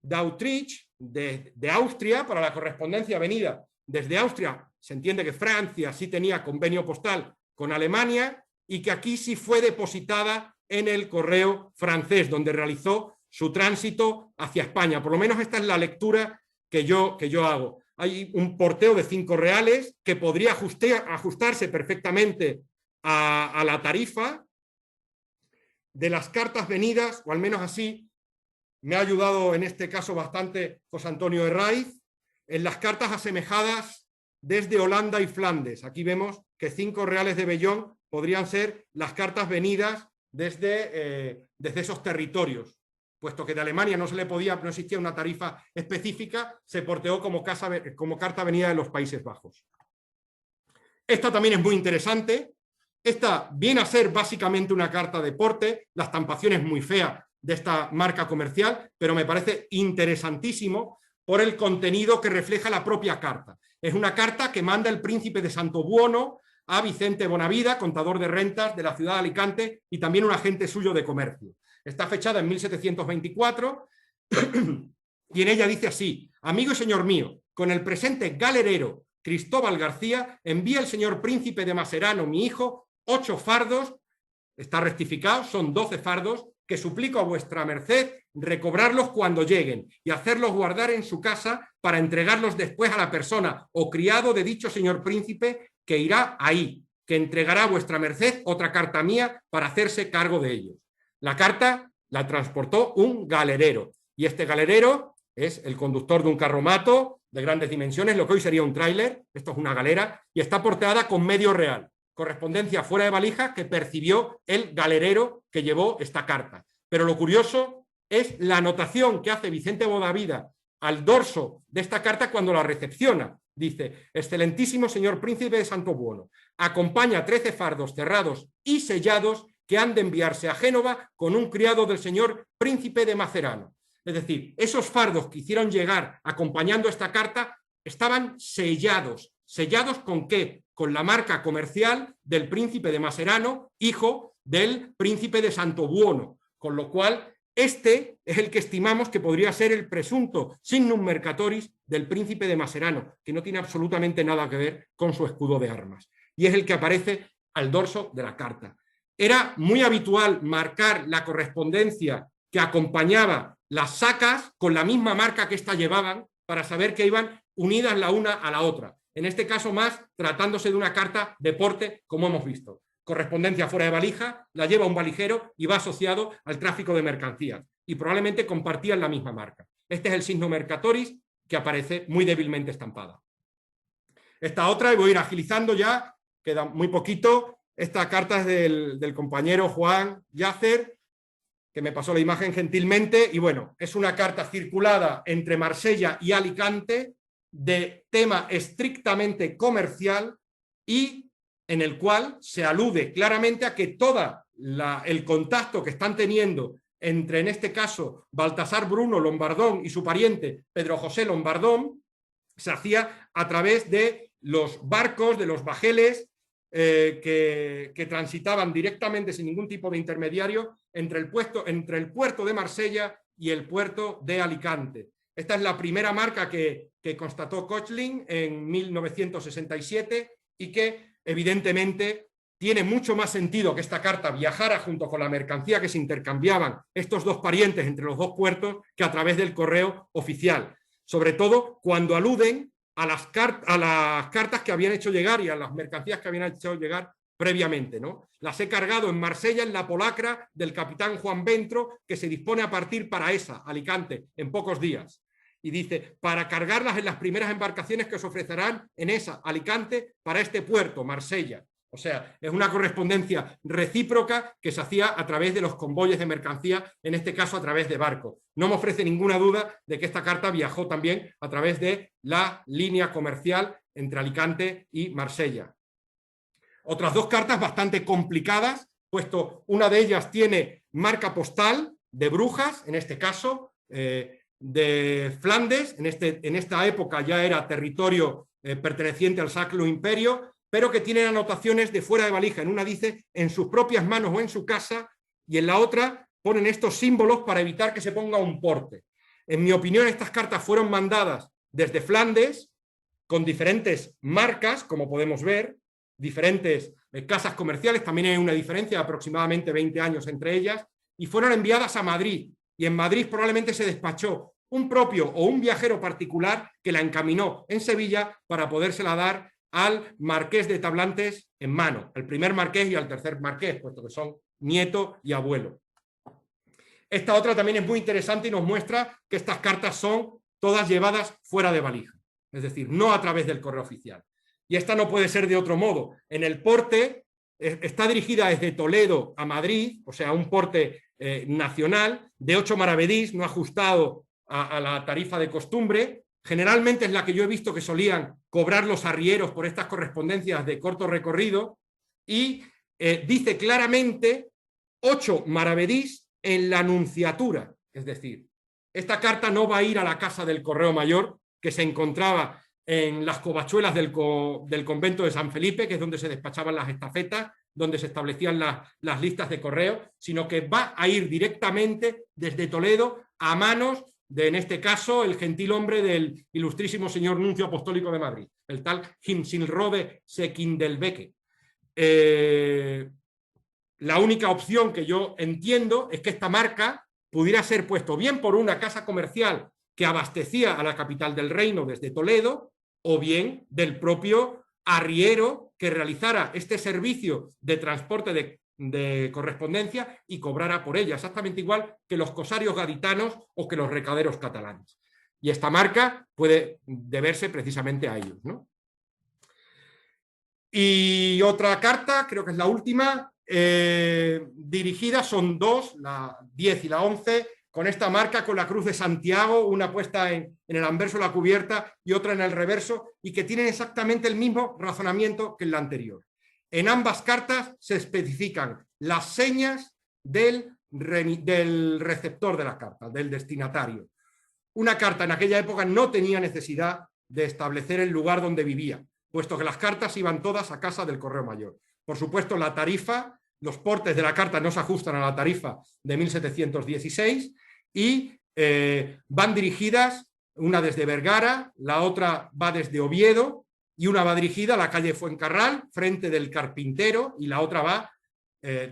de Autriche, de Austria, para la correspondencia venida desde Austria. Se entiende que Francia sí tenía convenio postal con Alemania y que aquí sí fue depositada en el correo francés, donde realizó su tránsito hacia España. Por lo menos esta es la lectura que yo hago. Hay un porteo de 5 reales que podría ajustarse perfectamente a la tarifa de las cartas venidas, o al menos así me ha ayudado en este caso bastante José Antonio Herraiz, en las cartas asemejadas desde Holanda y Flandes. Aquí vemos que 5 reales de vellón podrían ser las cartas venidas desde esos territorios, puesto que de Alemania no existía una tarifa específica, se porteó como carta venida de los Países Bajos. Esta también es muy interesante. Esta viene a ser básicamente una carta de porte, la estampación es muy fea de esta marca comercial, pero me parece interesantísimo por el contenido que refleja la propia carta. Es una carta que manda el príncipe de Santo Buono a Vicente Bonavida, contador de rentas de la ciudad de Alicante y también un agente suyo de comercio. Está fechada en 1724 y en ella dice así: amigo y señor mío, con el presente galerero Cristóbal García, envía el señor príncipe de Maserano, mi hijo, 8 fardos, está rectificado, son 12 fardos, que suplico a vuestra merced recobrarlos cuando lleguen y hacerlos guardar en su casa para entregarlos después a la persona o criado de dicho señor príncipe que irá ahí, que entregará a vuestra merced otra carta mía para hacerse cargo de ellos. La carta la transportó un galerero y este galerero es el conductor de un carromato de grandes dimensiones, lo que hoy sería un tráiler, esto es una galera, y está porteada con medio real, correspondencia fuera de valija que percibió el galerero que llevó esta carta. Pero lo curioso es la anotación que hace Vicente Bodavida al dorso de esta carta cuando la recepciona. Dice: excelentísimo señor príncipe de Santo Buono, acompaña 13 fardos cerrados y sellados que han de enviarse a Génova con un criado del señor príncipe de Macerano. Es decir, esos fardos que hicieron llegar acompañando esta carta estaban sellados. ¿Sellados con qué? Con la marca comercial del príncipe de Macerano, hijo del príncipe de Santo Buono. Con lo cual, este es el que estimamos que podría ser el presunto signum mercatoris del príncipe de Macerano, que no tiene absolutamente nada que ver con su escudo de armas. Y es el que aparece al dorso de la carta. Era muy habitual marcar la correspondencia que acompañaba las sacas con la misma marca que ésta llevaban para saber que iban unidas la una a la otra. En este caso más tratándose de una carta de porte, como hemos visto. Correspondencia fuera de valija, la lleva un valijero y va asociado al tráfico de mercancías. Y probablemente compartían la misma marca. Este es el signo mercatoris que aparece muy débilmente estampada. Esta otra, y voy a ir agilizando ya, queda muy poquito. Esta carta es del compañero Juan Yacer, que me pasó la imagen gentilmente, y bueno, es una carta circulada entre Marsella y Alicante de tema estrictamente comercial y en el cual se alude claramente a que todo el contacto que están teniendo entre, en este caso, Baltasar Bruno Lombardón y su pariente Pedro José Lombardón, se hacía a través de los barcos, de los bajeles, que transitaban directamente sin ningún tipo de intermediario entre el puerto de Marsella y el puerto de Alicante. Esta es la primera marca que constató Koechlin en 1967 y que evidentemente tiene mucho más sentido que esta carta viajara junto con la mercancía que se intercambiaban estos dos parientes entre los dos puertos que a través del correo oficial, sobre todo cuando aluden a las cartas que habían hecho llegar y a las mercancías que habían hecho llegar previamente, ¿no? Las he cargado en Marsella en la polacra del capitán Juan Ventro, que se dispone a partir para esa, Alicante, en pocos días. Y dice, para cargarlas en las primeras embarcaciones que se ofrecerán en esa, Alicante, para este puerto, Marsella. O sea, es una correspondencia recíproca que se hacía a través de los convoyes de mercancía, en este caso a través de barcos. No me ofrece ninguna duda de que esta carta viajó también a través de la línea comercial entre Alicante y Marsella. Otras dos cartas bastante complicadas, puesto una de ellas tiene marca postal de Brujas, en este caso, de Flandes, en esta época ya era territorio perteneciente al Sacro Imperio, pero que tienen anotaciones de fuera de valija. En una dice en sus propias manos o en su casa, y en la otra ponen estos símbolos para evitar que se ponga un porte. En mi opinión, estas cartas fueron mandadas desde Flandes, con diferentes marcas, como podemos ver, diferentes casas comerciales, también hay una diferencia de aproximadamente 20 años entre ellas, y fueron enviadas a Madrid, y en Madrid probablemente se despachó un propio o un viajero particular que la encaminó en Sevilla para podérsela dar al marqués de Tablantes en mano, al primer marqués y al tercer marqués, puesto que son nieto y abuelo. Esta otra también es muy interesante y nos muestra que estas cartas son todas llevadas fuera de valija, es decir, no a través del correo oficial. Y esta no puede ser de otro modo. En el porte está dirigida desde Toledo a Madrid, o sea, un porte nacional de 8 maravedís, no ajustado a la tarifa de costumbre. Generalmente es la que yo he visto que solían cobrar los arrieros por estas correspondencias de corto recorrido, y dice claramente 8 maravedís en la nunciatura, es decir, esta carta no va a ir a la casa del correo mayor que se encontraba en las covachuelas del convento de San Felipe, que es donde se despachaban las estafetas, donde se establecían las listas de correo, sino que va a ir directamente desde Toledo a manos de, en este caso, el gentil hombre del ilustrísimo señor nuncio apostólico de Madrid, el tal Himsilrode Sequindelbeque. La única opción que yo entiendo es que esta marca pudiera ser puesto bien por una casa comercial que abastecía a la capital del reino desde Toledo, o bien del propio arriero que realizara este servicio de transporte de correspondencia y cobrara por ella, exactamente igual que los cosarios gaditanos o que los recaderos catalanes. Y esta marca puede deberse precisamente a ellos, ¿no? Y otra carta, creo que es la última, dirigida, son dos, la 10 y la 11, con esta marca, con la cruz de Santiago, una puesta en el anverso de la cubierta y otra en el reverso, y que tienen exactamente el mismo razonamiento que en la anterior. En ambas cartas se especifican las señas del receptor de la carta, del destinatario. Una carta en aquella época no tenía necesidad de establecer el lugar donde vivía, puesto que las cartas iban todas a casa del correo mayor. Por supuesto, la tarifa, los portes de la carta no se ajustan a la tarifa de 1716 y van dirigidas, una desde Vergara, la otra va desde Oviedo y una va dirigida a la calle Fuencarral, frente del Carpintero, y la otra va,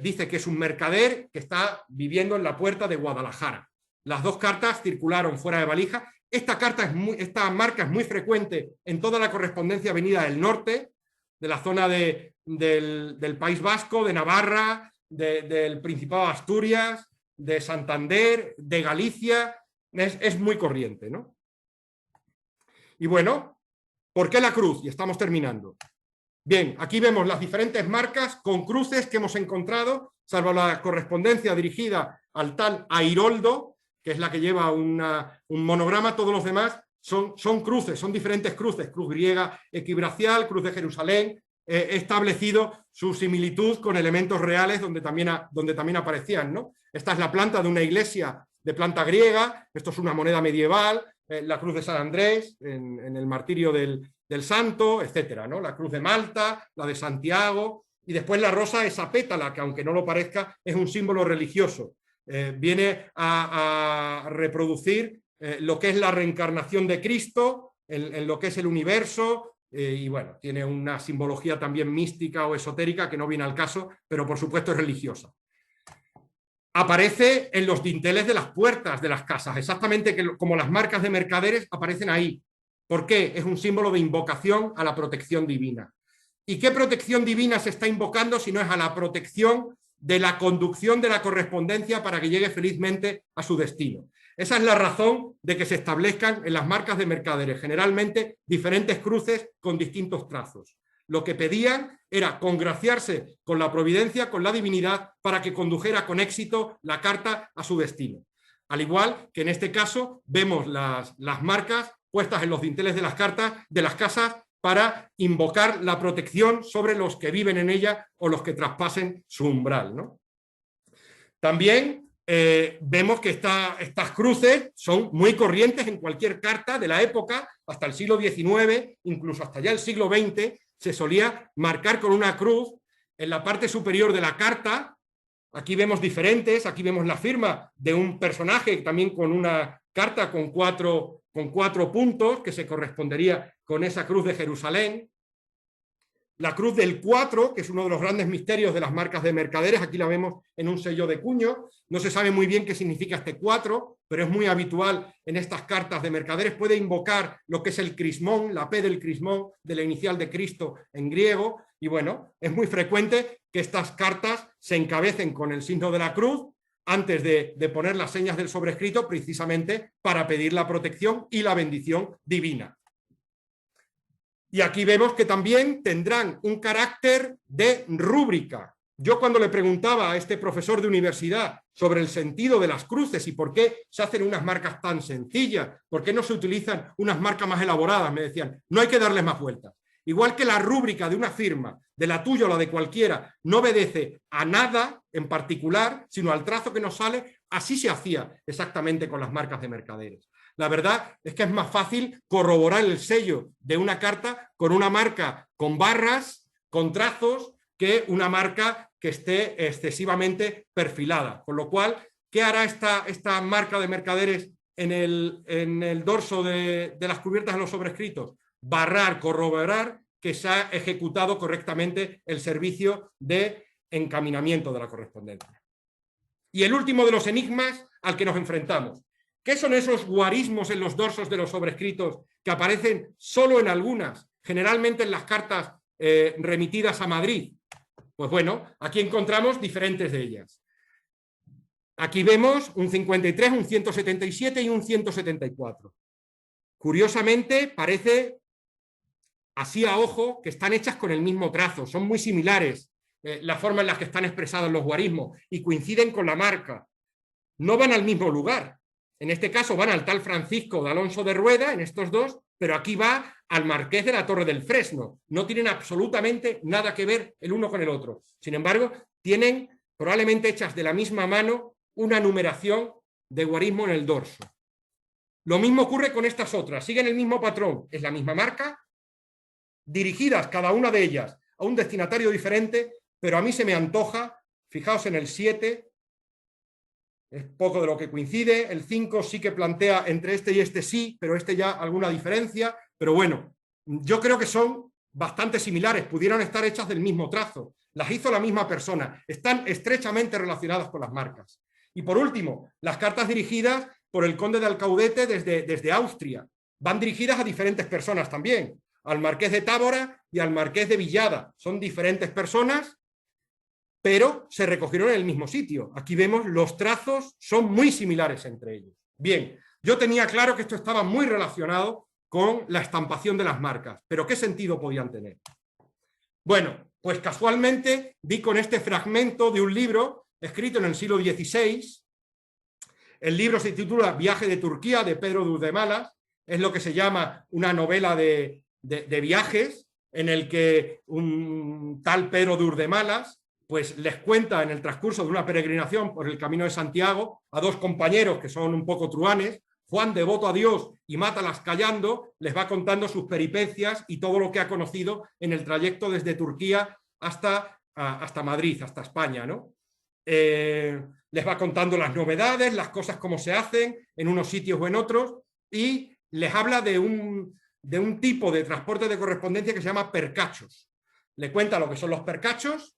dice que es un mercader que está viviendo en la puerta de Guadalajara. Las dos cartas circularon fuera de valija. Esta marca es muy frecuente en toda la correspondencia venida del norte, de la zona del País Vasco, de Navarra, del Principado de Asturias, de Santander, de Galicia. Es muy corriente, ¿no? Y bueno, ¿por qué la cruz? Y estamos terminando. Bien, aquí vemos las diferentes marcas con cruces que hemos encontrado, salvo la correspondencia dirigida al tal Airoldo, que es la que lleva un monograma. Todos los demás son cruces, son diferentes cruces, cruz griega equibracial, cruz de Jerusalén. He establecido su similitud con elementos reales donde también aparecían, ¿no? Esta es la planta de una iglesia de planta griega, esto es una moneda medieval, la cruz de San Andrés en el martirio del santo, etcétera, ¿no? La cruz de Malta, la de Santiago, y después la rosa, esa pétala, que aunque no lo parezca, es un símbolo religioso. Viene a reproducir lo que es la reencarnación de Cristo en lo que es el universo, y bueno, tiene una simbología también mística o esotérica que no viene al caso, pero por supuesto es religiosa. Aparece en los dinteles de las puertas de las casas, exactamente como las marcas de mercaderes aparecen ahí. ¿Por qué? Es un símbolo de invocación a la protección divina. ¿Y qué protección divina se está invocando si no es a la protección de la conducción de la correspondencia para que llegue felizmente a su destino? Esa es la razón de que se establezcan en las marcas de mercaderes generalmente diferentes cruces con distintos trazos. Lo que pedían era congraciarse con la providencia, con la divinidad, para que condujera con éxito la carta a su destino. Al igual que en este caso vemos las marcas puestas en los dinteles de las cartas de las casas para invocar la protección sobre los que viven en ella o los que traspasen su umbral, ¿no? También vemos que estas cruces son muy corrientes en cualquier carta de la época, hasta el siglo XIX, incluso hasta ya el siglo XX, se solía marcar con una cruz en la parte superior de la carta. Aquí vemos diferentes, aquí vemos la firma de un personaje también con una carta con cuatro puntos que se correspondería con esa cruz de Jerusalén. La cruz del 4, que es uno de los grandes misterios de las marcas de mercaderes, aquí la vemos en un sello de cuño. No se sabe muy bien qué significa este 4, pero es muy habitual en estas cartas de mercaderes. Puede invocar lo que es el crismón, la P del crismón, de la inicial de Cristo en griego. Y bueno, es muy frecuente que estas cartas se encabecen con el signo de la cruz antes de poner las señas del sobrescrito, precisamente para pedir la protección y la bendición divina. Y aquí vemos que también tendrán un carácter de rúbrica. Yo cuando le preguntaba a este profesor de universidad sobre el sentido de las cruces y por qué se hacen unas marcas tan sencillas, por qué no se utilizan unas marcas más elaboradas, me decían, no hay que darles más vueltas. Igual que la rúbrica de una firma, de la tuya o la de cualquiera, no obedece a nada en particular, sino al trazo que nos sale, así se hacía exactamente con las marcas de mercaderes. La verdad es que es más fácil corroborar el sello de una carta con una marca con barras, con trazos, que una marca que esté excesivamente perfilada. Con lo cual, ¿qué hará esta marca de mercaderes en el dorso de las cubiertas de los sobrescritos? Barrar, corroborar que se ha ejecutado correctamente el servicio de encaminamiento de la correspondencia. Y el último de los enigmas al que nos enfrentamos. ¿Qué son esos guarismos en los dorsos de los sobrescritos que aparecen solo en algunas, generalmente en las cartas remitidas a Madrid? Pues bueno, aquí encontramos diferentes de ellas. Aquí vemos un 53, un 177 y un 174. curiosamente parece así a ojo que están hechas con el mismo trazo, son muy similares la forma en la que están expresados los guarismos y coinciden con la marca. No van al mismo lugar. En este caso van al tal Francisco de Alonso de Rueda, en estos dos, pero aquí va al Marqués de la Torre del Fresno. No tienen absolutamente nada que ver el uno con el otro. Sin embargo, tienen probablemente hechas de la misma mano una numeración de guarismo en el dorso. Lo mismo ocurre con estas otras. Siguen el mismo patrón. Es la misma marca, dirigidas cada una de ellas a un destinatario diferente, pero a mí se me antoja, fijaos en el 7, es poco de lo que coincide, el 5 sí que plantea entre este y este sí, pero este ya alguna diferencia, pero bueno, yo creo que son bastante similares, pudieron estar hechas del mismo trazo, las hizo la misma persona, están estrechamente relacionadas con las marcas. Y por último, las cartas dirigidas por el conde de Alcaudete desde Austria, van dirigidas a diferentes personas también, al marqués de Tábora y al marqués de Villada, son diferentes personas, pero se recogieron en el mismo sitio. Aquí vemos los trazos son muy similares entre ellos. Bien, yo tenía claro que esto estaba muy relacionado con la estampación de las marcas, pero ¿qué sentido podían tener? Bueno, pues casualmente di con este fragmento de un libro escrito en el siglo XVI. El libro se titula Viaje de Turquía, de Pedro de Urdemalas. Es lo que se llama una novela de viajes, en el que un tal Pedro de Urdemalas pues les cuenta en el transcurso de una peregrinación por el Camino de Santiago a dos compañeros que son un poco truanes, Juan, devoto a Dios, y Mátalas callando, les va contando sus peripecias y todo lo que ha conocido en el trayecto desde Turquía hasta Madrid, hasta España, ¿no? Les va contando las novedades, las cosas como se hacen en unos sitios o en otros, y les habla de un tipo de transporte de correspondencia que se llama percachos. Le cuenta lo que son los percachos.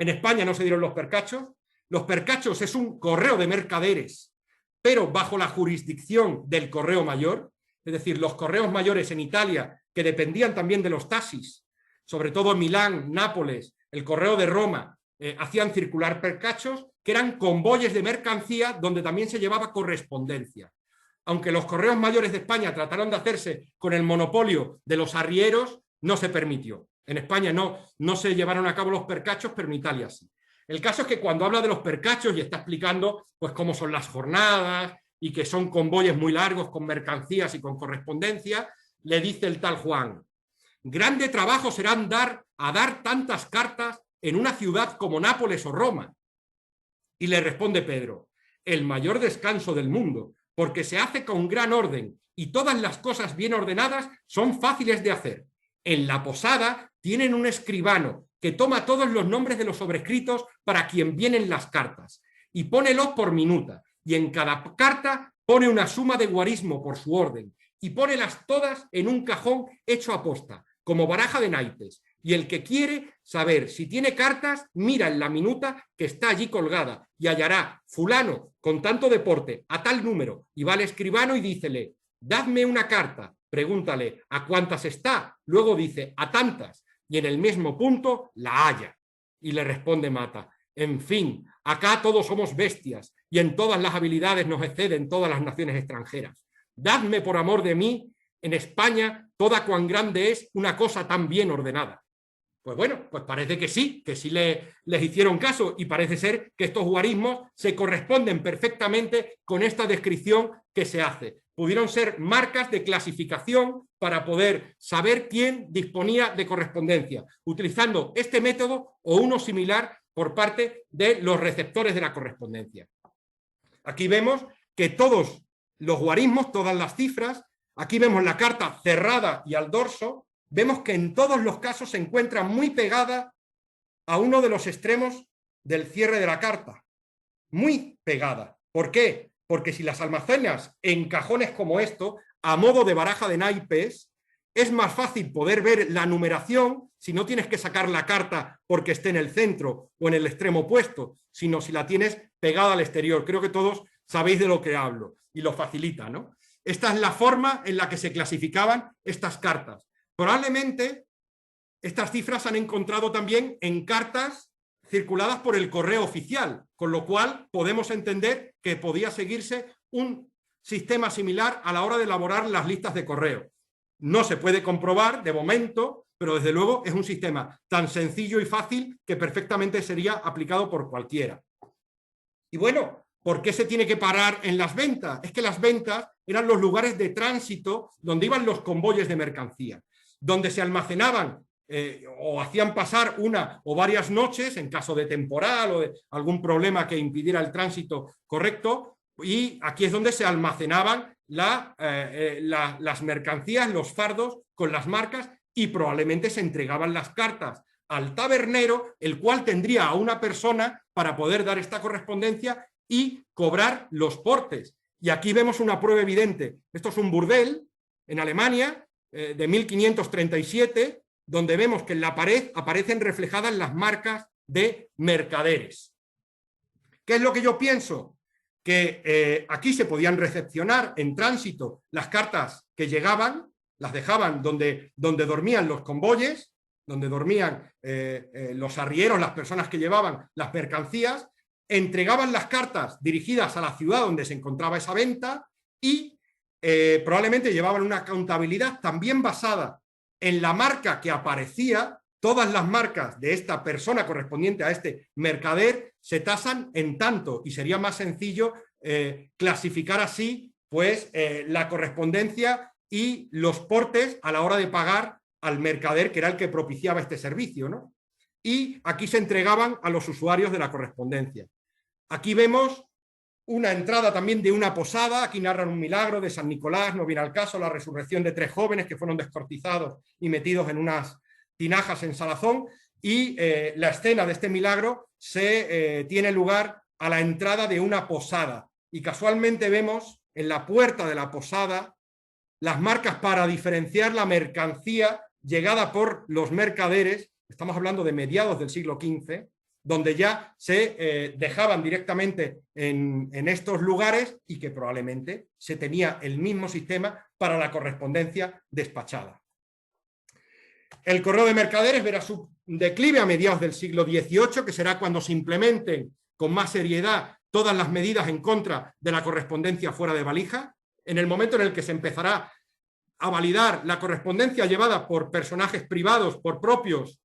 En España no se dieron los percachos. Los percachos es un correo de mercaderes, pero bajo la jurisdicción del correo mayor, es decir, los correos mayores en Italia, que dependían también de los taxis, sobre todo en Milán, Nápoles, el correo de Roma, hacían circular percachos, que eran convoyes de mercancía donde también se llevaba correspondencia. Aunque los correos mayores de España trataron de hacerse con el monopolio de los arrieros, no se permitió. En España no se llevaron a cabo los percachos, pero en Italia sí. El caso es que cuando habla de los percachos y está explicando pues, cómo son las jornadas y que son convoyes muy largos con mercancías y con correspondencia, le dice el tal Juan: grande trabajo será dar tantas cartas en una ciudad como Nápoles o Roma. Y le responde Pedro: el mayor descanso del mundo, porque se hace con gran orden y todas las cosas bien ordenadas son fáciles de hacer. En la posada tienen un escribano que toma todos los nombres de los sobrescritos para quien vienen las cartas y pónelos por minuta, y en cada carta pone una suma de guarismo por su orden y pónelas todas en un cajón hecho a posta, como baraja de naipes, y el que quiere saber si tiene cartas mira en la minuta que está allí colgada y hallará fulano con tanto deporte a tal número, y va al escribano y dícele: dadme una carta. Pregúntale a cuántas está, luego dice a tantas, y en el mismo punto la halla. Y le responde Mata: en fin, acá todos somos bestias y en todas las habilidades nos exceden todas las naciones extranjeras. Dadme por amor de mí, en España toda cuan grande es una cosa tan bien ordenada. Pues bueno, pues parece que sí les hicieron caso, y parece ser que estos guarismos se corresponden perfectamente con esta descripción que se hace. Pudieron ser marcas de clasificación para poder saber quién disponía de correspondencia, utilizando este método o uno similar por parte de los receptores de la correspondencia. Aquí vemos que todos los guarismos, todas las cifras, aquí vemos la carta cerrada y al dorso, vemos que en todos los casos se encuentra muy pegada a uno de los extremos del cierre de la carta. Muy pegada. ¿Por qué? Porque si las almacenas en cajones como esto, a modo de baraja de naipes, es más fácil poder ver la numeración si no tienes que sacar la carta porque esté en el centro o en el extremo opuesto, sino si la tienes pegada al exterior. Creo que todos sabéis de lo que hablo y lo facilita, ¿no? Esta es la forma en la que se clasificaban estas cartas. Probablemente estas cifras se han encontrado también en cartas circuladas por el correo oficial, con lo cual podemos entender que podía seguirse un sistema similar a la hora de elaborar las listas de correo. No se puede comprobar de momento, pero desde luego es un sistema tan sencillo y fácil que perfectamente sería aplicado por cualquiera. Y bueno, ¿por qué se tiene que parar en las ventas? Es que las ventas eran los lugares de tránsito donde iban los convoyes de mercancía, donde se almacenaban o hacían pasar una o varias noches en caso de temporal o de algún problema que impidiera el tránsito correcto, y aquí es donde se almacenaban las mercancías, los fardos con las marcas, y probablemente se entregaban las cartas al tabernero, el cual tendría a una persona para poder dar esta correspondencia y cobrar los portes. Y aquí vemos una prueba evidente. Esto es un burdel en Alemania de 1537, donde vemos que en la pared aparecen reflejadas las marcas de mercaderes. ¿Qué es lo que yo pienso? Que aquí se podían recepcionar en tránsito las cartas que llegaban, las dejaban donde dormían los convoyes, donde dormían los arrieros, las personas que llevaban las mercancías, entregaban las cartas dirigidas a la ciudad donde se encontraba esa venta y probablemente llevaban una contabilidad también basada en la marca que aparecía. Todas las marcas de esta persona correspondiente a este mercader se tasan en tanto, y sería más sencillo clasificar así pues la correspondencia y los portes a la hora de pagar al mercader, que era el que propiciaba este servicio, ¿no? Y aquí se entregaban a los usuarios de la correspondencia. Aquí vemos una entrada también de una posada. Aquí narran un milagro de San Nicolás, no viene al caso, la resurrección de 3 jóvenes que fueron descortizados y metidos en unas tinajas en salazón, y la escena de este milagro tiene lugar a la entrada de una posada, y casualmente vemos en la puerta de la posada las marcas para diferenciar la mercancía llegada por los mercaderes. Estamos hablando de mediados del siglo XV, donde ya se dejaban directamente en estos lugares, y que probablemente se tenía el mismo sistema para la correspondencia despachada. El correo de mercaderes verá su declive a mediados del siglo XVIII, que será cuando se implementen con más seriedad todas las medidas en contra de la correspondencia fuera de valija, en el momento en el que se empezará a validar la correspondencia llevada por personajes privados, por propios,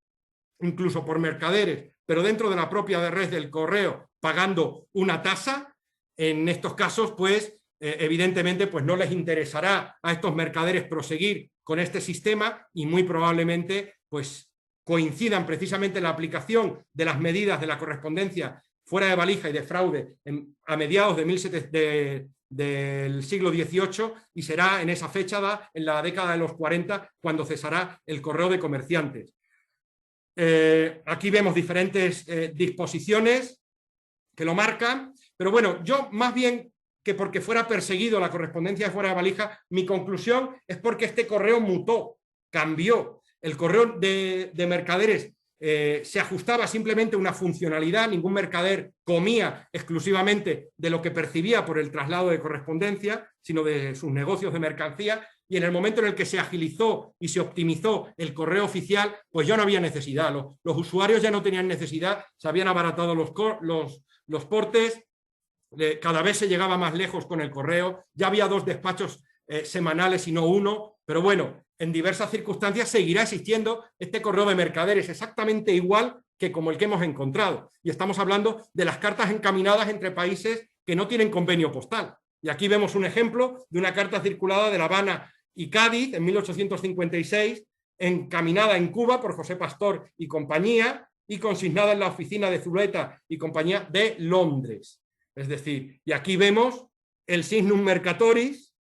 incluso por mercaderes, pero dentro de la propia red del correo, pagando una tasa. En estos casos, pues, evidentemente, pues no les interesará a estos mercaderes proseguir con este sistema, y muy probablemente pues coincidan precisamente en la aplicación de las medidas de la correspondencia fuera de valija y de fraude a mediados del siglo XVIII, y será en esa fecha, en la década de los 40, cuando cesará el correo de comerciantes. Aquí vemos diferentes disposiciones que lo marcan, pero bueno, yo más bien que porque fuera perseguido la correspondencia de fuera de valija, mi conclusión es porque este correo mutó, cambió. El correo de mercaderes se ajustaba simplemente a una funcionalidad. Ningún mercader comía exclusivamente de lo que percibía por el traslado de correspondencia, sino de sus negocios de mercancía, y en el momento en el que se agilizó y se optimizó el correo oficial, pues ya no había necesidad. Los usuarios ya no tenían necesidad, se habían abaratado los portes, cada vez se llegaba más lejos con el correo, ya había 2 despachos semanales y no 1, pero bueno, en diversas circunstancias seguirá existiendo este correo de mercaderes exactamente igual que como el que hemos encontrado, y estamos hablando de las cartas encaminadas entre países que no tienen convenio postal. Y aquí vemos un ejemplo de una carta circulada de La Habana y Cádiz en 1856, encaminada en Cuba por José Pastor y compañía, y consignada en la oficina de Zulueta y compañía de Londres. Es decir, y aquí vemos el signum mercatoris,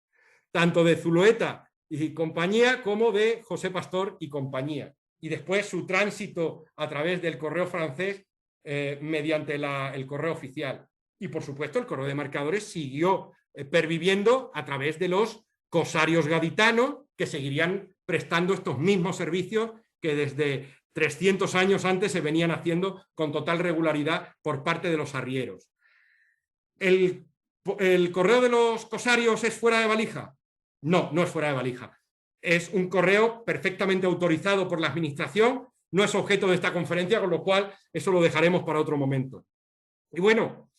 tanto de Zulueta y compañía como de José Pastor y compañía. Y después su tránsito a través del correo francés mediante el correo oficial. Y por supuesto el correo de mercaderes siguió perviviendo a través de los cosarios gaditanos, que seguirían prestando estos mismos servicios que desde 300 años antes se venían haciendo con total regularidad por parte de los arrieros. ¿El correo de los cosarios es fuera de valija? No, no es fuera de valija. Es un correo perfectamente autorizado por la administración, no es objeto de esta conferencia, con lo cual eso lo dejaremos para otro momento. Y bueno,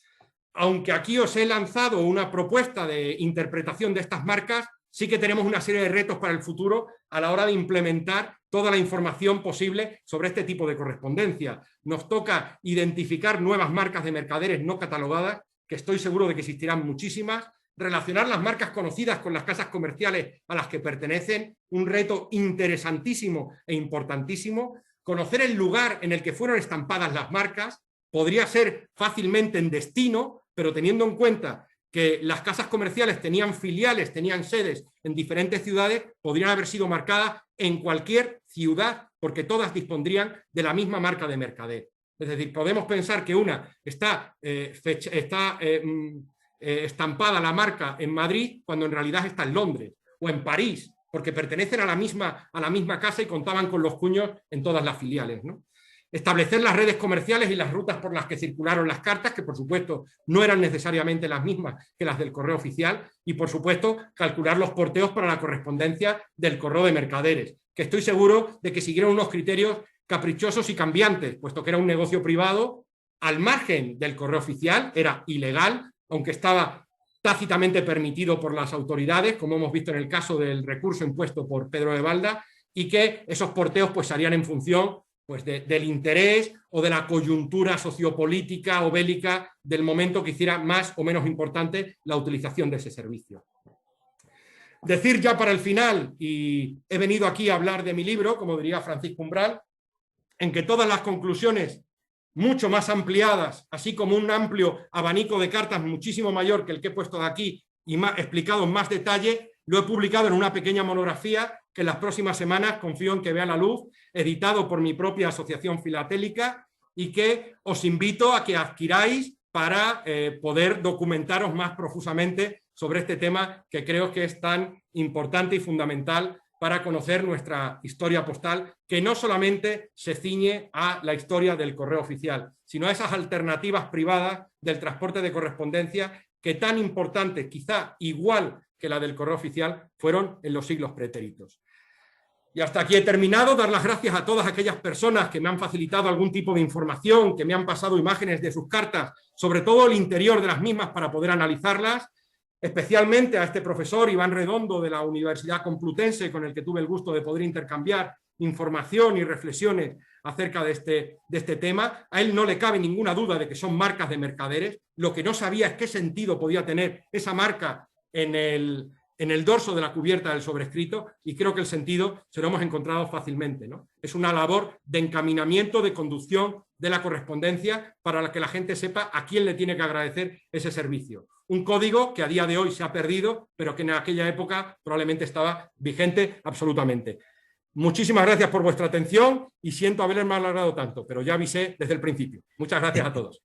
aunque aquí os he lanzado una propuesta de interpretación de estas marcas, sí que tenemos una serie de retos para el futuro a la hora de implementar toda la información posible sobre este tipo de correspondencia. Nos toca identificar nuevas marcas de mercaderes no catalogadas, que estoy seguro de que existirán muchísimas, relacionar las marcas conocidas con las casas comerciales a las que pertenecen, un reto interesantísimo e importantísimo, conocer el lugar en el que fueron estampadas las marcas, podría ser fácilmente en destino, pero teniendo en cuenta que las casas comerciales tenían filiales, tenían sedes en diferentes ciudades, podrían haber sido marcadas en cualquier ciudad, porque todas dispondrían de la misma marca de mercader. Es decir, podemos pensar que una está estampada la marca en Madrid, cuando en realidad está en Londres, o en París, porque pertenecen a la misma casa y contaban con los cuños en todas las filiales, ¿no? Establecer las redes comerciales y las rutas por las que circularon las cartas, que por supuesto no eran necesariamente las mismas que las del correo oficial, y por supuesto calcular los porteos para la correspondencia del correo de mercaderes, que estoy seguro de que siguieron unos criterios caprichosos y cambiantes, puesto que era un negocio privado, al margen del correo oficial, era ilegal, aunque estaba tácitamente permitido por las autoridades, como hemos visto en el caso del recurso impuesto por Pedro de Balda, y que esos porteos pues se harían en función pues del interés o de la coyuntura sociopolítica o bélica del momento que hiciera más o menos importante la utilización de ese servicio. Decir ya para el final, y he venido aquí a hablar de mi libro, como diría Francisco Umbral, en que todas las conclusiones mucho más ampliadas, así como un amplio abanico de cartas muchísimo mayor que el que he puesto de aquí y más, explicado en más detalle, lo he publicado en una pequeña monografía que en las próximas semanas confío en que vea la luz, editado por mi propia asociación filatélica, y que os invito a que adquiráis para poder documentaros más profusamente sobre este tema que creo que es tan importante y fundamental para conocer nuestra historia postal, que no solamente se ciñe a la historia del correo oficial, sino a esas alternativas privadas del transporte de correspondencia que tan importantes, quizá igual que la del correo oficial, fueron en los siglos pretéritos. Y hasta aquí he terminado. Dar las gracias a todas aquellas personas que me han facilitado algún tipo de información, que me han pasado imágenes de sus cartas, sobre todo el interior de las mismas para poder analizarlas, especialmente a este profesor Iván Redondo de la Universidad Complutense, con el que tuve el gusto de poder intercambiar información y reflexiones acerca de este tema. A él no le cabe ninguna duda de que son marcas de mercaderes. Lo que no sabía es qué sentido podía tener esa marca en el dorso de la cubierta del sobrescrito, y creo que el sentido se lo hemos encontrado fácilmente, ¿no? Es una labor de encaminamiento, de conducción de la correspondencia para que la gente sepa a quién le tiene que agradecer ese servicio. Un código que a día de hoy se ha perdido, pero que en aquella época probablemente estaba vigente absolutamente. Muchísimas gracias por vuestra atención y siento haberles malogrado tanto, pero ya avisé desde el principio. Muchas gracias a todos.